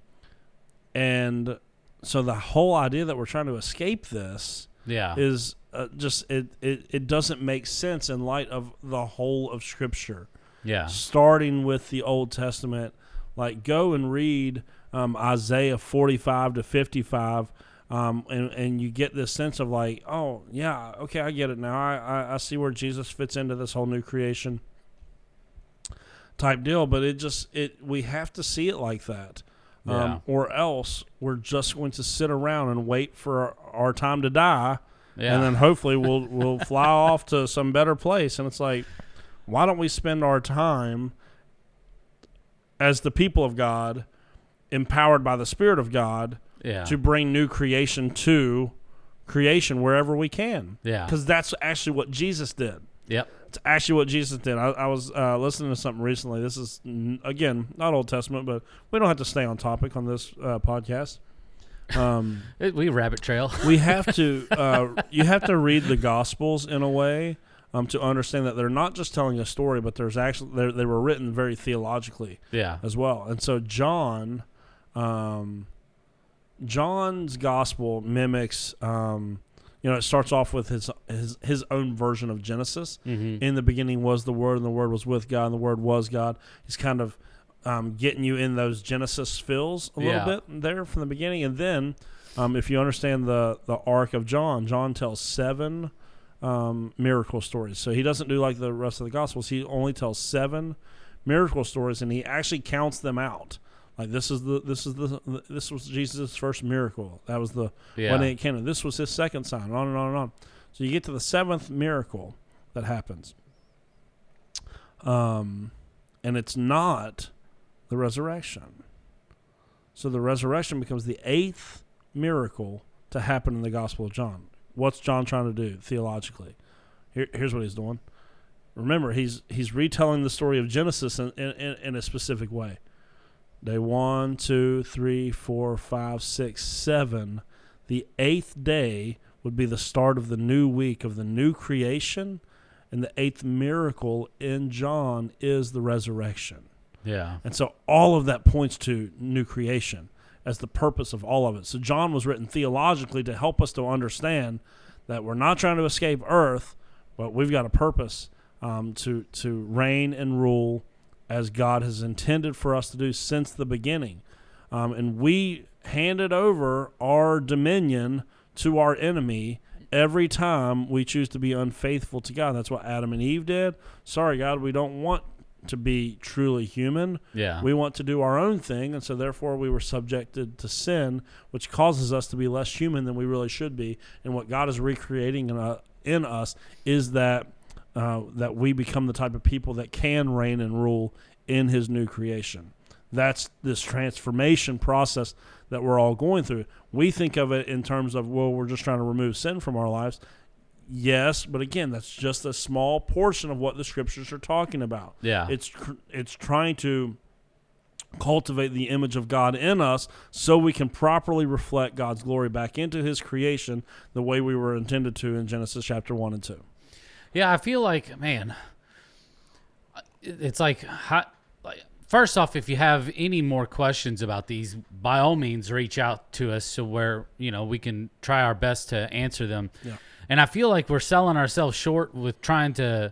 And so the whole idea that we're trying to escape this is just it doesn't make sense in light of the whole of Scripture. Yeah. Starting with the Old Testament, like go and read Isaiah 45 to 55, and you get this sense of like, oh yeah, okay, I get it now. I see where Jesus fits into this whole new creation type deal. But we have to see it like that. Or else we're just going to sit around and wait for our time to die, and then hopefully we'll fly off to some better place. And it's like, why don't we spend our time as the people of God, empowered by the Spirit of God, to bring new creation to creation wherever we can? Yeah, because that's actually what Jesus did. Yep. It's actually what Jesus did. I was listening to something recently. This is, again, not Old Testament, but we don't have to stay on topic on this podcast. We rabbit trail. We have to. You have to read the Gospels in a way to understand that they're not just telling a story, but there's actually they were written very theologically. As well. And so John's Gospel mimics. It starts off with his own version of Genesis. Mm-hmm. In the beginning was the Word, and the Word was with God, and the Word was God. He's kind of getting you in those Genesis feels a little bit there from the beginning. And then if you understand the arc of John tells 7 miracle stories. So he doesn't do like the rest of the Gospels. He only tells 7 miracle stories, and he actually counts them out. Like this was Jesus' first miracle. That was the wedding at Cana. This was his second sign, and on and on and on. So you get to the 7th miracle that happens, and it's not the resurrection. So the resurrection becomes the 8th miracle to happen in the Gospel of John. What's John trying to do theologically? Here's what he's doing. Remember, he's retelling the story of Genesis in a specific way. Day 1, 2, 3, 4, 5, 6, 7. The 8th day would be the start of the new week of the new creation, and the 8th miracle in John is the resurrection. Yeah. And so all of that points to new creation as the purpose of all of it. So John was written theologically to help us to understand that we're not trying to escape earth, but we've got a purpose to reign and rule as God has intended for us to do since the beginning. And we handed over our dominion to our enemy every time we choose to be unfaithful to God. That's what Adam and Eve did. Sorry, God, we don't want to be truly human. Yeah. We want to do our own thing, and so therefore we were subjected to sin, which causes us to be less human than we really should be. And what God is recreating in us is that we become the type of people that can reign and rule in his new creation. That's this transformation process that we're all going through. We think of it in terms of, well, we're just trying to remove sin from our lives. Yes, but again, that's just a small portion of what the Scriptures are talking about. Yeah, it's trying to cultivate the image of God in us so we can properly reflect God's glory back into his creation the way we were intended to in Genesis chapter 1 and 2. Yeah, I feel like, man, it's like, first off, if you have any more questions about these, by all means, reach out to us so where, we can try our best to answer them. Yeah. And I feel like we're selling ourselves short with trying to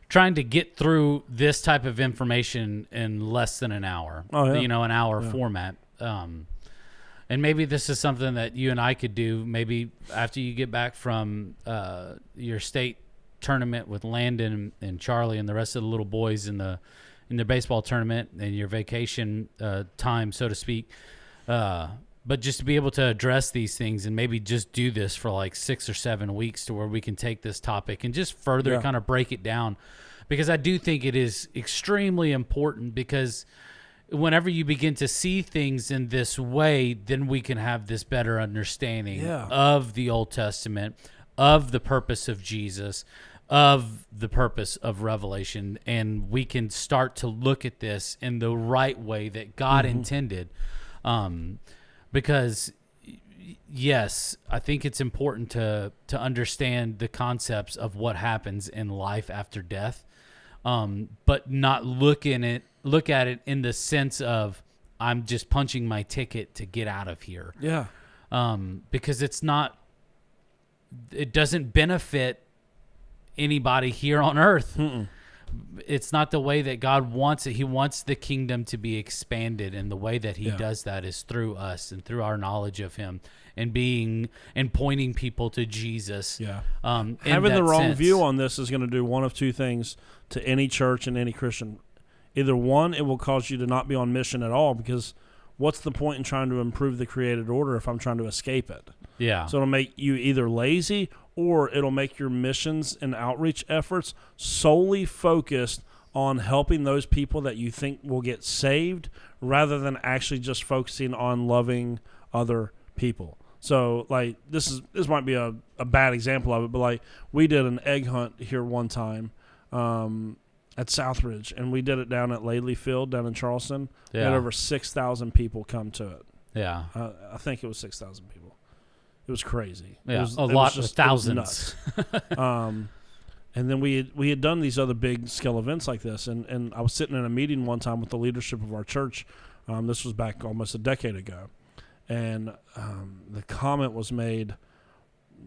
get through this type of information in less than an hour. Oh, yeah. An hour format. And maybe this is something that you and I could do maybe after you get back from your state tournament with Landon and Charlie and the rest of the little boys in their baseball tournament and your vacation time, so to speak. But just to be able to address these things and maybe just do this for like 6 or 7 weeks to where we can take this topic and just further kind of break it down. Because I do think it is extremely important, because whenever you begin to see things in this way, then we can have this better understanding of the Old Testament, of the purpose of Jesus, of the purpose of Revelation, and we can start to look at this in the right way that God intended. Because yes, I think it's important to understand the concepts of what happens in life after death, but not look at it in the sense of I'm just punching my ticket to get out of here. Yeah. Because it doesn't benefit anybody here on earth. Mm-mm. It's not the way that God wants it. He wants the kingdom to be expanded, and the way that he does that is through us and through our knowledge of him and pointing people to Jesus. Yeah. Having the wrong sense. view on this is going to do one of two things to any church and any Christian. Either one, it will cause you to not be on mission at all, because what's the point in trying to improve the created order if I'm trying to escape it? Yeah. So it'll make you either lazy, or it'll make your missions and outreach efforts solely focused on helping those people that you think will get saved, rather than actually just focusing on loving other people. So, like, this might be a bad example of it, but, like, we did an egg hunt here one time at Southridge, and we did it down at Laley Field down in Charleston. Yeah. We had over 6,000 people come to it. Yeah. I think it was 6,000 people. It was crazy. Yeah, it was thousands. And then we had done these other big scale events like this, and I was sitting in a meeting one time with the leadership of our church. This was back almost a decade ago, and the comment was made,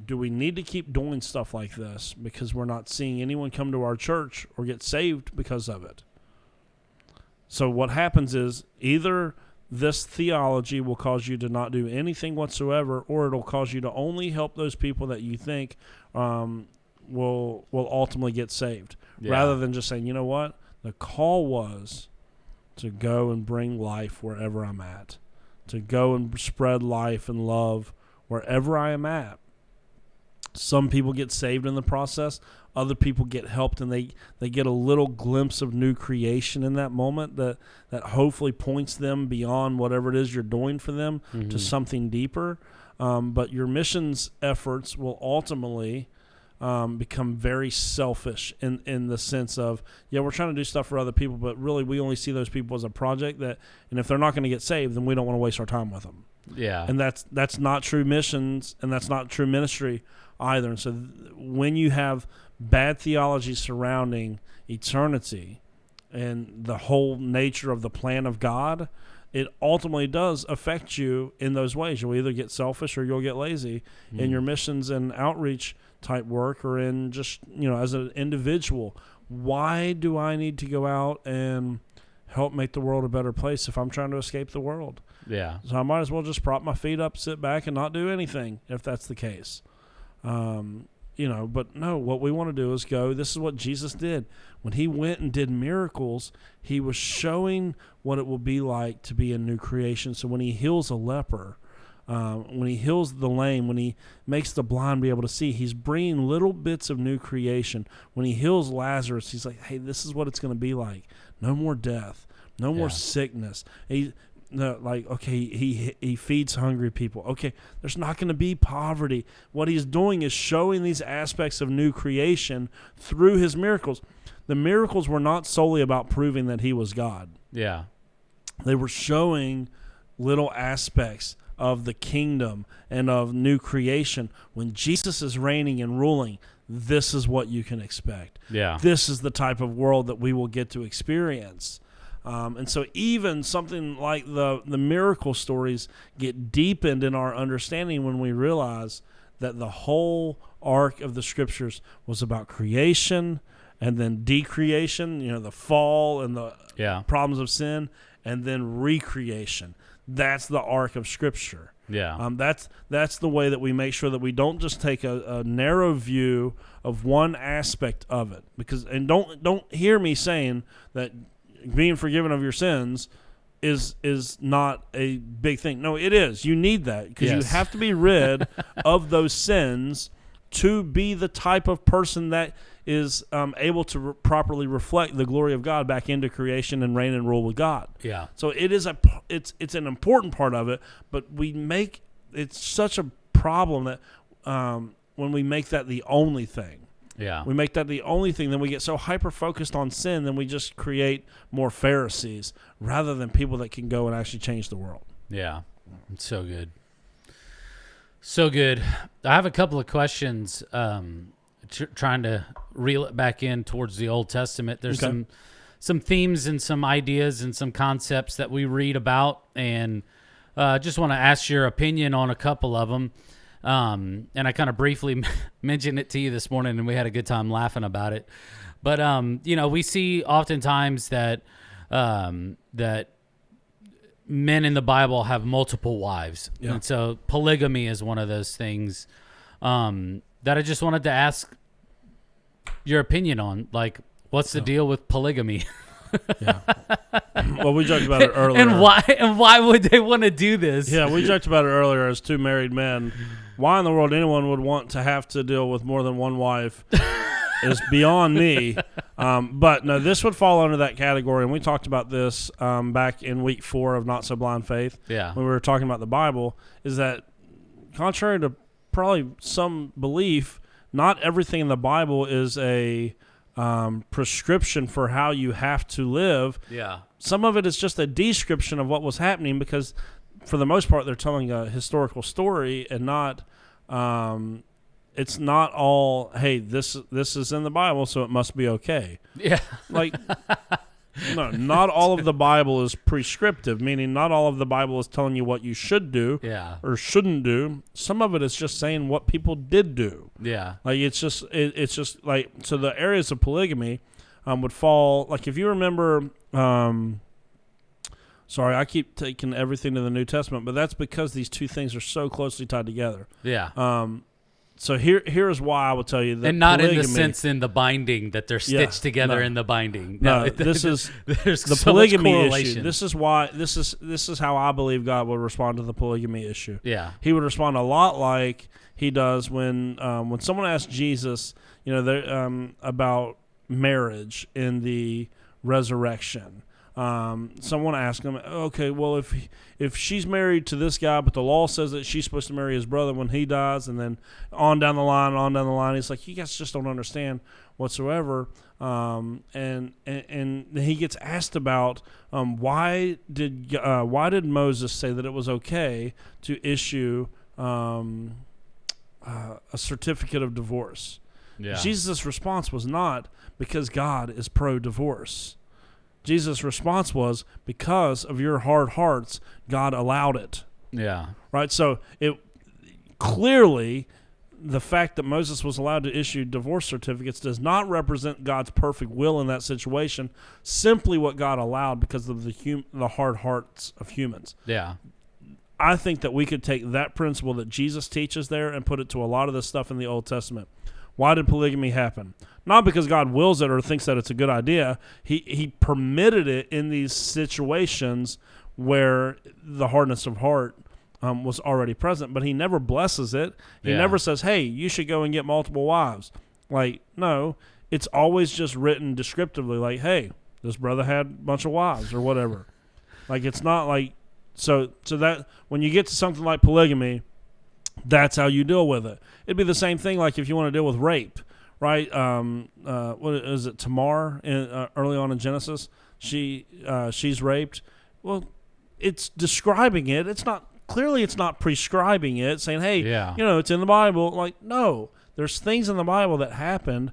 do we need to keep doing stuff like this because we're not seeing anyone come to our church or get saved because of it? So what happens is, either this theology will cause you to not do anything whatsoever, or it'll cause you to only help those people that you think will ultimately get saved, rather than just saying, you know what, the call was to go and bring life wherever I'm at, to go and spread life and love wherever I am at. Some people get saved in the process. Other people get helped, and they get a little glimpse of new creation in that moment that hopefully points them beyond whatever it is you're doing for them to something deeper. But your missions efforts will ultimately become very selfish in the sense of, yeah, we're trying to do stuff for other people, but really we only see those people as a project and if they're not going to get saved, then we don't want to waste our time with them. Yeah. And that's not true missions, and that's not true ministry either. And so when you have bad theology surrounding eternity and the whole nature of the plan of God, it ultimately does affect you in those ways. You'll either get selfish or you'll get lazy in your missions and outreach type work, or in just, as an individual. Why do I need to go out and help make the world a better place if I'm trying to escape the world? Yeah. So I might as well just prop my feet up, sit back, and not do anything if that's the case. But no, what we want to do is go. This is what Jesus did. When he went and did miracles, he was showing what it will be like to be a new creation. So when he heals a leper, when he heals the lame, when he makes the blind be able to see, he's bringing little bits of new creation. When he heals Lazarus, he's like, hey, this is what it's going to be like. No more death. No more sickness. He feeds hungry people. Okay, there's not going to be poverty. What he's doing is showing these aspects of new creation through his miracles. The miracles were not solely about proving that he was God. Yeah. They were showing little aspects of the kingdom and of new creation. When Jesus is reigning and ruling, this is what you can expect. Yeah. This is the type of world that we will get to experience. And so even something like the miracle stories get deepened in our understanding when we realize that the whole arc of the scriptures was about creation and then decreation, the fall and the problems of sin, and then recreation. That's the arc of scripture. Yeah. That's the way that we make sure that we don't just take a narrow view of one aspect of it. And don't hear me saying that being forgiven of your sins is not a big thing. No, it is. You need that because you have to be rid of those sins to be the type of person that is able to properly reflect the glory of God back into creation and reign and rule with God. Yeah. So it's an important part of it, but it's such a problem that when we make that the only thing. Yeah. We make that the only thing, then we get so hyper-focused on sin, then we just create more Pharisees rather than people that can go and actually change the world. Yeah. It's so good. So good. I have a couple of questions trying to reel it back in towards the Old Testament. There's some themes and some ideas and some concepts that we read about, and just want to ask your opinion on a couple of them. And I kind of briefly mentioned it to you this morning, and we had a good time laughing about it. But, we see oftentimes that that men in the Bible have multiple wives. Yeah. And so polygamy is one of those things that I just wanted to ask your opinion on. Like, what's the deal with polygamy? Yeah. Well, we joked about it earlier. And why would they want to do this? Yeah, we joked about it earlier as two married men. Why in the world anyone would want to have to deal with more than one wife is beyond me. But no, this would fall under that category, and we talked about this back in week 4 of Not So Blind Faith. Yeah. When we were talking about the Bible, is that contrary to probably some belief, not everything in the Bible is a prescription for how you have to live. Yeah. Some of it is just a description of what was happening, because for the most part they're telling a historical story and not it's not all, hey, this is in the Bible, so it must be okay. Yeah. Like, no, not all of the Bible is prescriptive, meaning not all of the Bible is telling you what you should do or shouldn't do. Some of it is just saying what people did do. Yeah. Like, it's just like, so the areas of polygamy would fall, like, if you remember, sorry, I keep taking everything to the New Testament, but that's because these two things are so closely tied together. Yeah. So here is why I will tell you that, and not polygamy, in the sense in the binding that they're stitched together in the binding. No, this is there's the so polygamy much issue. This is why this is how I believe God would respond to the polygamy issue. Yeah, He would respond a lot like He does when someone asks Jesus, about marriage in the resurrection. Someone asked him, okay, well, if she's married to this guy, but the law says that she's supposed to marry his brother when he dies, and then on down the line, he's like, you guys just don't understand whatsoever. And he gets asked about why did Moses say that it was okay to issue a certificate of divorce? Yeah. Jesus' response was not because God is pro-divorce. Jesus' response was, because of your hard hearts, God allowed it. Yeah. Right? So it clearly, the fact that Moses was allowed to issue divorce certificates does not represent God's perfect will in that situation, simply what God allowed because of the hard hearts of humans. Yeah. I think that we could take that principle that Jesus teaches there and put it to a lot of the stuff in the Old Testament. Why did polygamy happen? Not because God wills it or thinks that it's a good idea. He permitted it in these situations where the hardness of heart was already present, but he never blesses it. He never says, hey, you should go and get multiple wives. Like, no, it's always just written descriptively, like, hey, this brother had a bunch of wives or whatever. Like, it's not like, so that when you get to something like polygamy, that's how you deal with it. It'd be the same thing like if you want to deal with rape, right? What is it, Tamar, early on in Genesis? She's raped. Well, it's describing it. It's not prescribing it, saying, hey, it's in the Bible. Like, no. There's things in the Bible that happened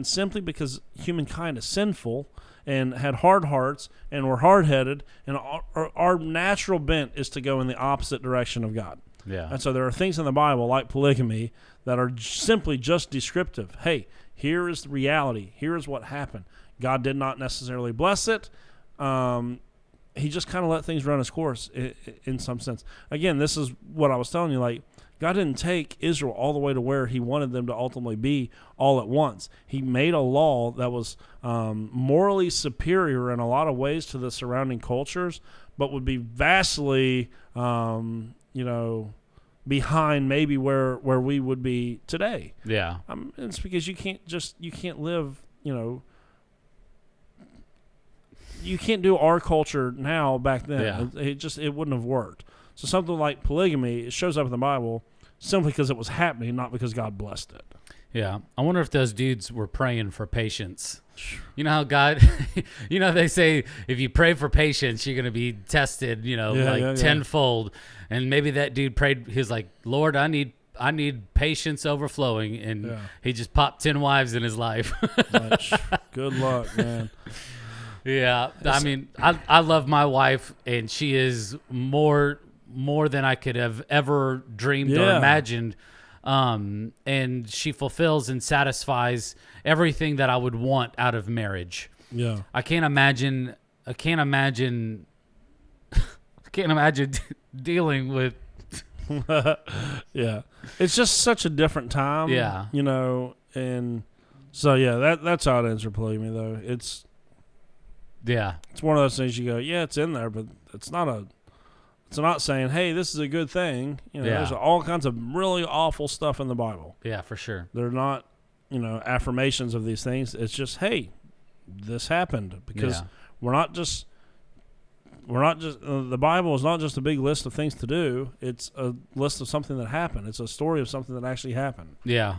simply because humankind is sinful and had hard hearts and were hard-headed, and our natural bent is to go in the opposite direction of God. Yeah. And so there are things in the Bible, like polygamy, that are simply just descriptive. Hey, here is the reality. Here is what happened. God did not necessarily bless it. He just kind of let things run its course in some sense. Again, this is what I was telling you, like, God didn't take Israel all the way to where he wanted them to ultimately be all at once. He made a law that was morally superior in a lot of ways to the surrounding cultures, but would be vastly behind maybe where we would be today. Yeah. It's because you can't live, you can't do our culture now back then. Yeah. It wouldn't have worked. So something like polygamy, it shows up in the Bible simply because it was happening, not because God blessed it. Yeah. I wonder if those dudes were praying for patience. You know how God, they say if you pray for patience, you're going to be tested, tenfold. And maybe that dude prayed, he was like, Lord, I need patience overflowing. And he just popped 10 wives in his life. Good luck, man. Yeah. I mean, I love my wife, and she is more than I could have ever dreamed or imagined. And she fulfills and satisfies everything that I would want out of marriage. Yeah. I can't imagine dealing with. Yeah. It's just such a different time. Yeah. And so, that's how it ends with polygamy, though. It's one of those things you go, yeah, it's in there, but it's not saying, hey, this is a good thing. There's all kinds of really awful stuff in the Bible. Yeah, for sure. They're not, affirmations of these things. It's just, hey, this happened, because we're not just the Bible is not just a big list of things to do. It's a list of something that happened. It's a story of something that actually happened. Yeah.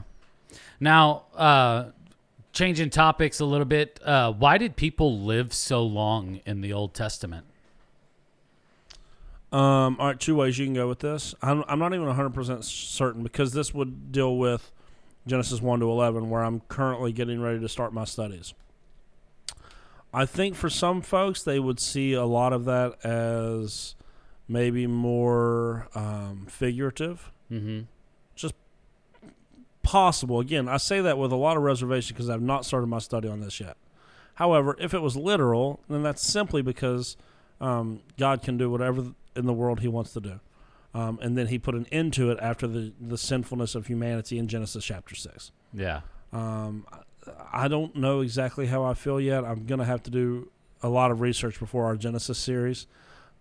Now, changing topics a little bit, why did people live so long in the Old Testament? All right, two ways you can go with this. I'm not even 100% certain, because this would deal with Genesis 1 to 11, where I'm currently getting ready to start my studies. I think for some folks, they would see a lot of that as maybe more figurative. Mm-hmm. Just possible. Again, I say that with a lot of reservation because I've not started my study on this yet. However, if it was literal, then that's simply because God can do whatever in the world he wants to do. And then he put an end to it after the sinfulness of humanity in Genesis chapter 6. Yeah. I don't know exactly how I feel yet. I'm going to have to do a lot of research before our Genesis series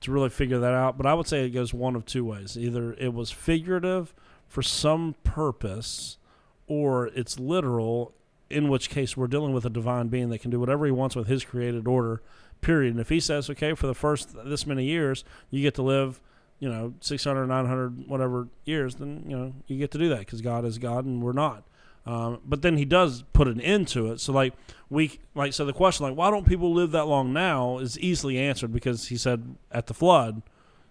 to really figure that out. But I would say it goes one of two ways. Either it was figurative for some purpose, or it's literal, in which case we're dealing with a divine being that can do whatever he wants with his created order, period. And if he says, okay, for the first this many years, you get to live, 600, 900, whatever years, then, you get to do that because God is God and we're not. But then he does put an end to it. So so the question, why don't people live that long now, is easily answered because he said at the flood.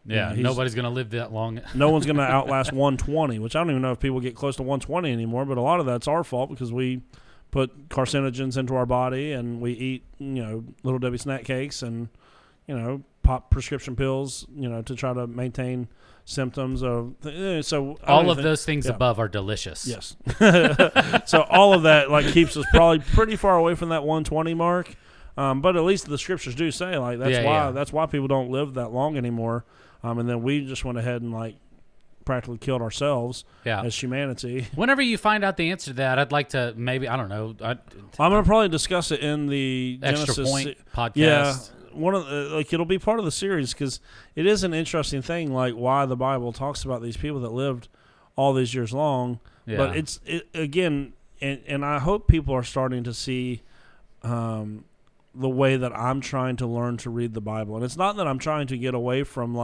Yeah, nobody's going to live that long. No one's going to outlast 120, which I don't even know if people get close to 120 anymore, but a lot of that's our fault because we put carcinogens into our body and we eat, Little Debbie snack cakes and, pop prescription pills, to try to maintain symptoms of. So all of those things above are delicious. Yes. So all of that keeps us probably pretty far away from that 120 mark. But at least the scriptures do say that's why people don't live that long anymore. And then we just went ahead and practically killed ourselves as humanity. Whenever you find out the answer to that, I'd like to maybe, I don't know. I'm going to probably discuss it in the Extra Genesis Point podcast. Yeah. One of the, it'll be part of the series because it is an interesting thing, why the Bible talks about these people that lived all these years long. Yeah. But again, and I hope people are starting to see the way that I'm trying to learn to read the Bible. And it's not that I'm trying to get away from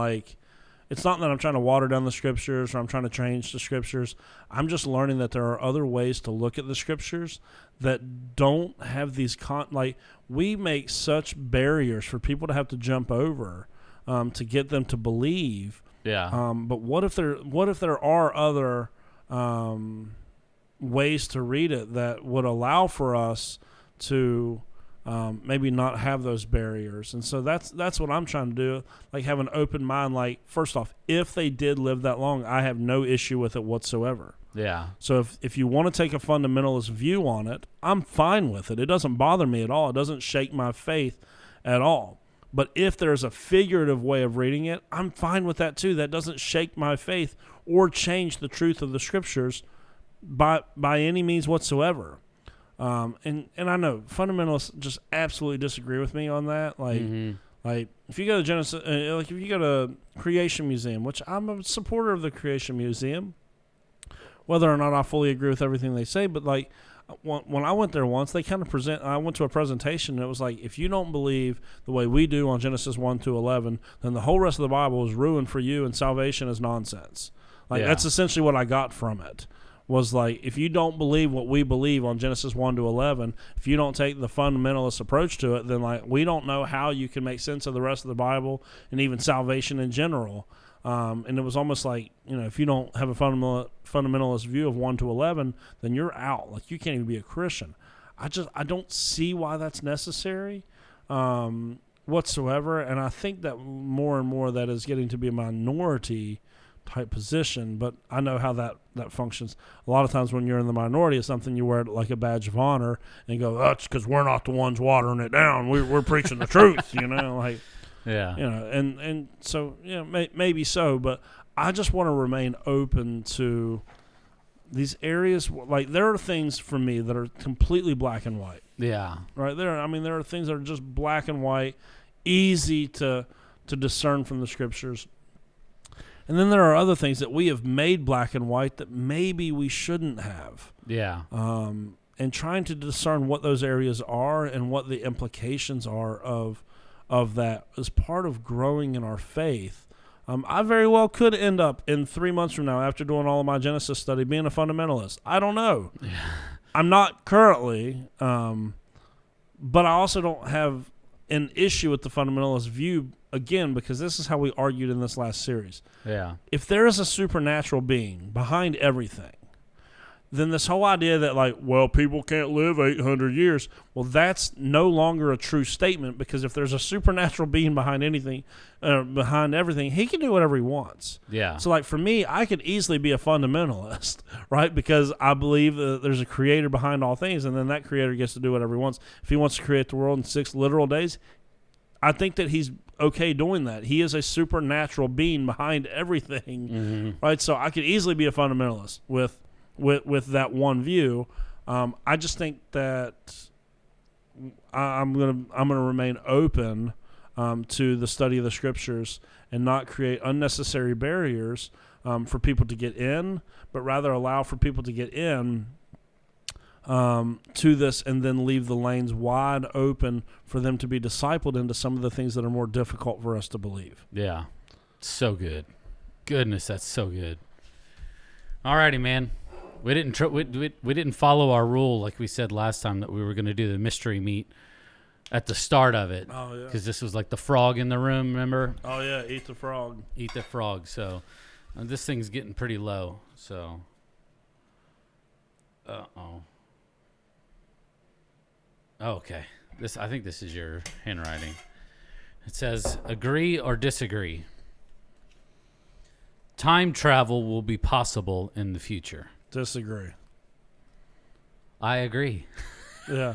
it's not that I'm trying to water down the scriptures or I'm trying to change the scriptures. I'm just learning that there are other ways to look at the scriptures that don't have these we make such barriers for people to have to jump over to get them to believe. Yeah. But what if there are other ways to read it that would allow for us to maybe not have those barriers? And so that's what I'm trying to do. Have an open mind. First off, if they did live that long, I have no issue with it whatsoever. Yeah. So if you want to take a fundamentalist view on it, I'm fine with it. It doesn't bother me at all. It doesn't shake my faith at all. But if there's a figurative way of reading it, I'm fine with that too. That doesn't shake my faith or change the truth of the scriptures by any means whatsoever. And I know fundamentalists just absolutely disagree with me on that. If you go to Genesis, if you go to Creation Museum, which I'm a supporter of the Creation Museum, whether or not I fully agree with everything they say, but when I went there once, they kind of I went to a presentation and it was if you don't believe the way we do on Genesis 1 to 11, then the whole rest of the Bible is ruined for you and salvation is nonsense. Like that's essentially what I got from it. Was like, if you don't believe what we believe on Genesis 1-11, if you don't take the fundamentalist approach to it, then like we don't know how you can make sense of the rest of the Bible and even salvation in general. And it was almost like, if you don't have a fundamentalist view of 1-11, then you're out. Like you can't even be a Christian. I don't see why that's necessary whatsoever. And I think that more and more that is getting to be a minority type position, but I know how that functions. A lot of times when you're in the minority of something, you wear it like a badge of honor and go, that's because we're not the ones watering it down. We're preaching the truth, like, and so, maybe so, but I just want to remain open to these areas. Like there are things for me that are completely black and white. Yeah. Right there. I mean, there are things that are just black and white, easy to discern from the scriptures. And then there are other things that we have made black and white that maybe we shouldn't have. Yeah. And trying to discern what those areas are and what the implications are of that is part of growing in our faith. I very well could end up in 3 months from now, after doing all of my Genesis study, being a fundamentalist. I don't know. Yeah. I'm not currently, but I also don't have an issue with the fundamentalist view, again, because this is how we argued in this last series. Yeah. If there is a supernatural being behind everything, then this whole idea that, like, well, people can't live 800 years, well, that's no longer a true statement, because if there's a supernatural being behind anything, behind everything, he can do whatever he wants. Yeah. So, like, for me, I could easily be a fundamentalist, right? Because I believe that there's a creator behind all things, and then that creator gets to do whatever he wants. If he wants to create the world in 6 literal days, I think that he's okay doing that. He is a supernatural being behind everything, right? So I could easily be a fundamentalist with that one view. I just think that I'm gonna remain open to the study of the scriptures and not create unnecessary barriers for people to get in, but rather allow for people to get in to this, and then leave the lanes wide open for them to be discipled into some of the things that are more difficult for us to believe. Yeah. So good. Goodness, that's so good. All righty, man. We didn't follow our rule like we said last time, that we were going to do the mystery meat at the start of it. Oh, yeah. Because this was like the frog in the room, remember? Oh, yeah, eat the frog. Eat the frog. So this thing's getting pretty low. So, uh-oh. Okay. I think this is your handwriting. It says, agree or disagree. Time travel will be possible in the future. Disagree. I agree. Yeah.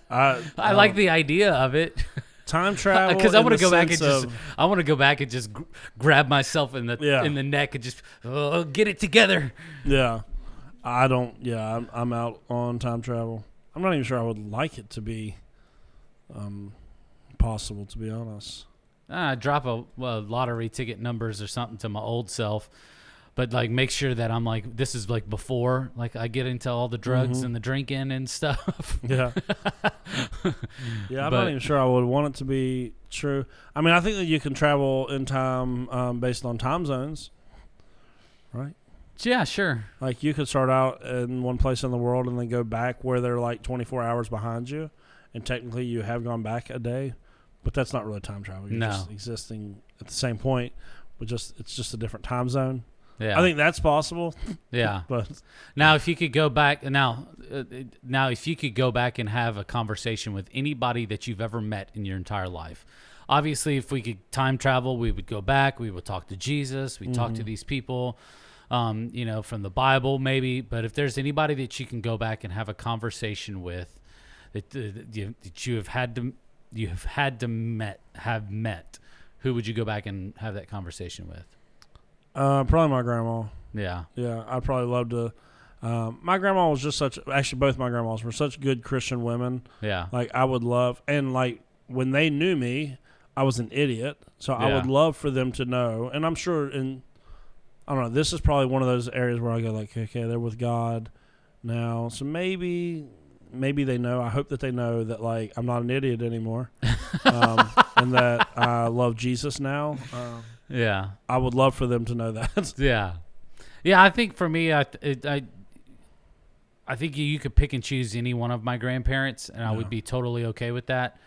I like the idea of it. Time travel, because I want to go back and just grab myself in the in the neck and just get it together. Yeah. I don't. Yeah, I'm out on time travel. I'm not even sure I would like it to be possible, to be honest. Drop a lottery ticket numbers or something to my old self, but like make sure that I'm like, this is like before like I get into all the drugs and the drinking and stuff. Yeah. Yeah, I'm not even sure I would want it to be true. I mean, I think that you can travel in time based on time zones, right? Yeah, sure. Like you could start out in one place in the world and then go back where they're like 24 hours behind you, and technically you have gone back a day, but that's not really time travel. You're just existing at the same point, but it's just a different time zone. Yeah, I think that's possible. Yeah, but now if you could go back if you could go back and have a conversation with anybody that you've ever met in your entire life. Obviously, if we could time travel, we would go back. We would talk to Jesus. We'd talk to these people. From the Bible maybe, but if there's anybody that you can go back and have a conversation with that you have had to met, who would you go back and have that conversation with? Probably my grandma. Yeah. Yeah, I'd probably love to. My grandma was just actually both my grandmas were such good Christian women. Yeah. Like I would love, and like when they knew me, I was an idiot. So I would love for them to know, and I'm sure I don't know. This is probably one of those areas where I go like, okay, they're with God now, so maybe they know. I hope that they know that like I'm not an idiot anymore, and that I love Jesus now. Yeah, I would love for them to know that. Yeah. Yeah, I think for me, I think you could pick and choose any one of my grandparents, and I would be totally okay with that.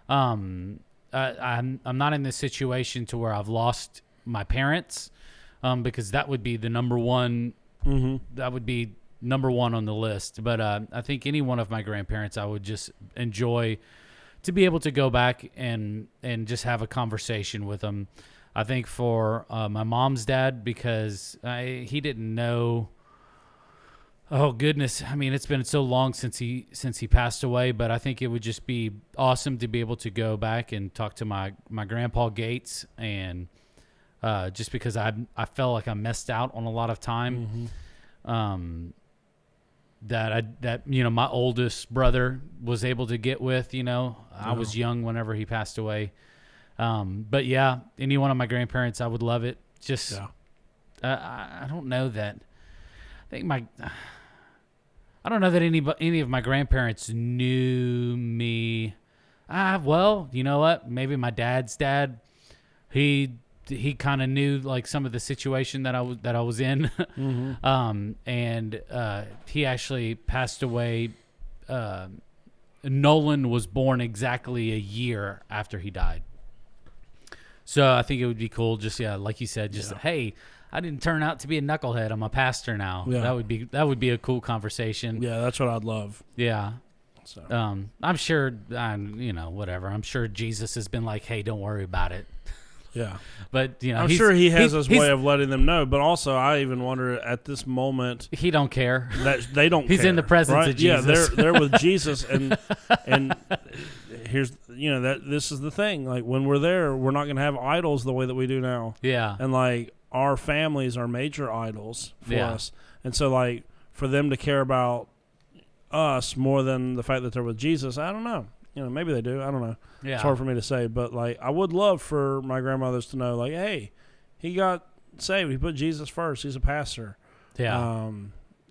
I'm not in this situation to where I've lost my parents, because that would be the number one. That would be number one on the list. But I think any one of my grandparents, I would just enjoy to be able to go back and just have a conversation with them. I think for my mom's dad, because he didn't know. Oh goodness! I mean, it's been so long since he passed away. But I think it would just be awesome to be able to go back and talk to my grandpa Gates, and just because I felt like I missed out on a lot of time. That my oldest brother was able to get with. I was young whenever he passed away. But yeah, any one of my grandparents, I would love it. Just I don't know that. I don't know that any of my grandparents knew me. Well, you know what? Maybe my dad's dad. He kind of knew like some of the situation that I was in. And he actually passed away. Nolan was born exactly a year after he died. So I think it would be cool. Just like you said, hey, I didn't turn out to be a knucklehead. I'm a pastor now. Yeah. That would be a cool conversation. Yeah, that's what I'd love. Yeah. So I'm sure, whatever. I'm sure Jesus has been like, hey, don't worry about it. Yeah. But, I'm sure he has his way of letting them know. But also, I even wonder at this moment. He don't care. That they don't He's care, in the presence of Jesus. Yeah, they're with Jesus. And here's, this is the thing. Like, when we're there, we're not going to have idols the way that we do now. Yeah. And, like, our families are major idols for us. And so, like, for them to care about us more than the fact that they're with Jesus, I don't know. Maybe they do. I don't know. Yeah. It's hard for me to say. But, like, I would love for my grandmothers to know, like, hey, he got saved. He put Jesus first. He's a pastor. Yeah.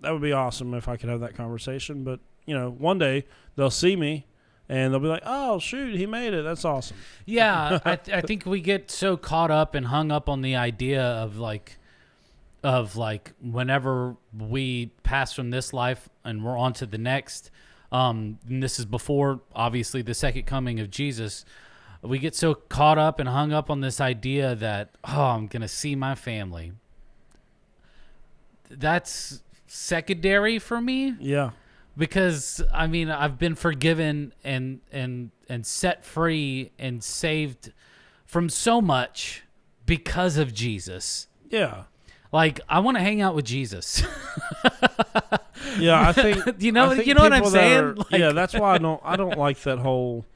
That would be awesome if I could have that conversation. But, one day they'll see me. And they'll be like, oh, shoot, he made it. That's awesome. Yeah, I think we get so caught up and hung up on the idea of whenever we pass from this life and we're on to the next, and this is before, obviously, the second coming of Jesus, we get so caught up and hung up on this idea that, I'm going to see my family. That's secondary for me. Yeah. Because, I mean, I've been forgiven and set free and saved from so much because of Jesus. Yeah. Like, I want to hang out with Jesus. Yeah, I think you know what I'm saying? That's why I don't like that whole.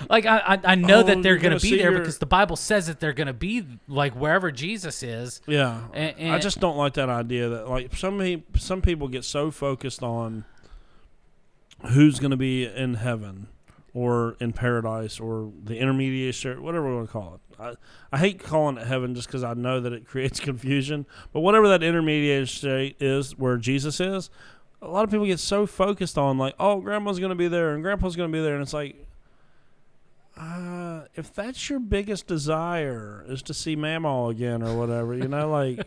Like, I know that they're going to be there because the Bible says that they're going to be like wherever Jesus is. Yeah, and I just don't like that idea that like some people get so focused on who's going to be in heaven or in paradise or the intermediate state, whatever we want to call it. I hate calling it heaven just because I know that it creates confusion. But whatever that intermediate state is where Jesus is, a lot of people get so focused on like, oh, grandma's going to be there and grandpa's going to be there. And it's like, if that's your biggest desire is to see Mamaw again or whatever, like.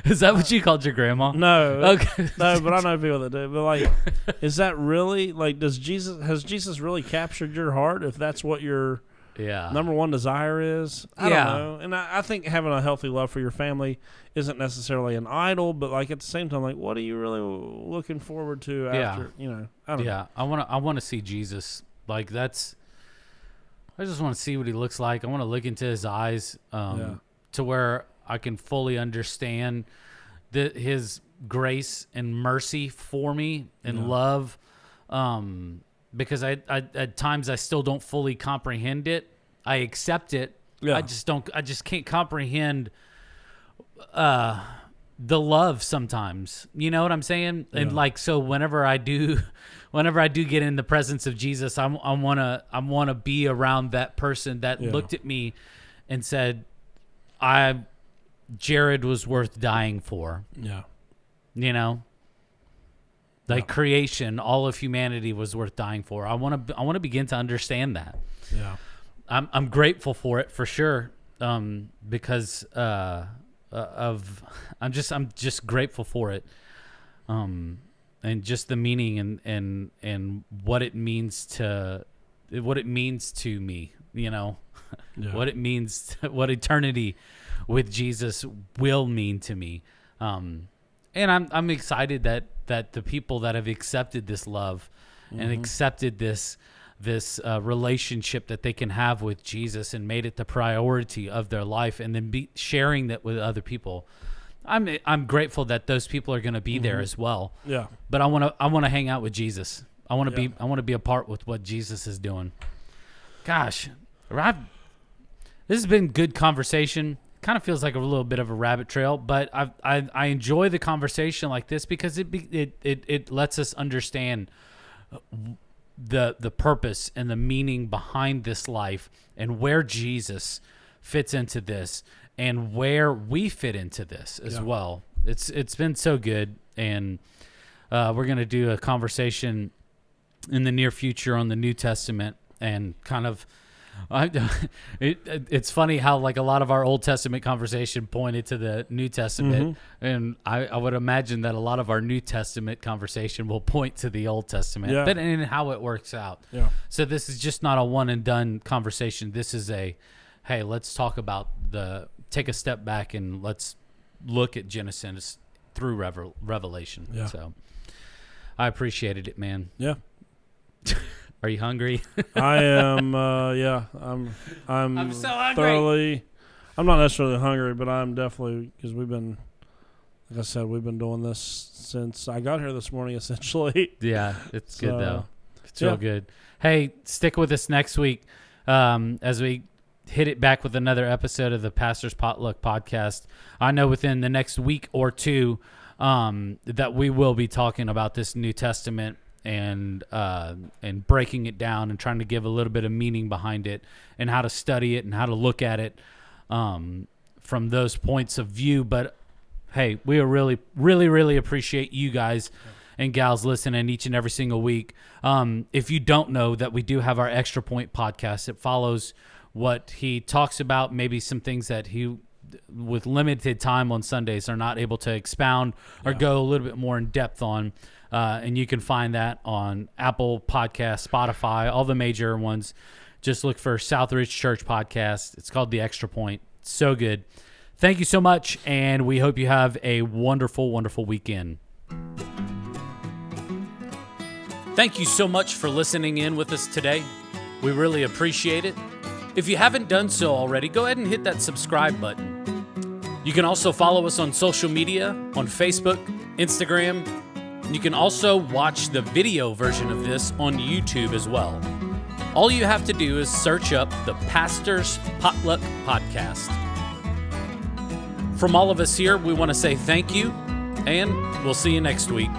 Is that what you called your grandma? No. Okay. No, but I know people that do. But like, is that really like? Has Jesus really captured your heart? If that's what your number one desire is, I don't know. And I think having a healthy love for your family isn't necessarily an idol, but like at the same time, like, what are you really looking forward to after? I don't know. I want to see Jesus. Like that's. I just want to see what he looks like. I want to look into his eyes to where I can fully understand his grace and mercy for me and love. Because I at times I still don't fully comprehend it. I accept it. Yeah. I just can't comprehend the love sometimes. You know what I'm saying? Yeah. And like so whenever I do get in the presence of Jesus, I wanna be around that person that looked at me and said, Jared was worth dying for. Yeah. Like creation, all of humanity was worth dying for. I want to begin to understand that. Yeah. I'm grateful for it for sure. Because I'm just grateful for it, and just the meaning and what it means to me, Yeah. what it means, what eternity with Jesus will mean to me. And I'm excited that the people that have accepted this love and accepted this relationship that they can have with Jesus and made it the priority of their life, and then sharing that with other people. I'm grateful that those people are going to be there as well. Yeah. But I want to hang out with Jesus. I want to be a part with what Jesus is doing. Gosh, this has been good conversation. Kind of feels like a little bit of a rabbit trail, but I enjoy the conversation like this because it lets us understand the purpose and the meaning behind this life and where Jesus fits into this and where we fit into this as well. It's been so good, and we're going to do a conversation in the near future on the New Testament, and kind of it's funny how like a lot of our Old Testament conversation pointed to the New Testament, and I would imagine that a lot of our New Testament conversation will point to the Old Testament, but in how it works out. Yeah. So this is just not a one and done conversation. This is hey, let's talk about take a step back and let's look at Genesis through Revelation. Yeah. So I appreciated it, man. Yeah. Are you hungry? I am. Yeah, I'm so hungry. Thoroughly. I'm not necessarily hungry, but I'm definitely, because we've been, like I said, we've been doing this since I got here this morning, essentially. Yeah, it's good though. It's real good. Hey, stick with us next week as we hit it back with another episode of the Pastor's Potluck podcast. I know within the next week or two that we will be talking about this New Testament and breaking it down and trying to give a little bit of meaning behind it and how to study it and how to look at it from those points of view. But hey, we really, really, really appreciate you guys and gals listening each and every single week. If you don't know that we do have our Extra Point podcast, it follows what he talks about, maybe some things that he, with limited time on Sundays, are not able to expound or go a little bit more in depth on. And you can find that on Apple Podcasts, Spotify, all the major ones. Just look for Southridge Church Podcast. It's called The Extra Point. So good. Thank you so much, and we hope you have a wonderful, wonderful weekend. Thank you so much for listening in with us today. We really appreciate it. If you haven't done so already, go ahead and hit that subscribe button. You can also follow us on social media, on Facebook, Instagram. You can also watch the video version of this on YouTube as well. All you have to do is search up the Pastor's Potluck Podcast. From all of us here, we want to say thank you, and we'll see you next week.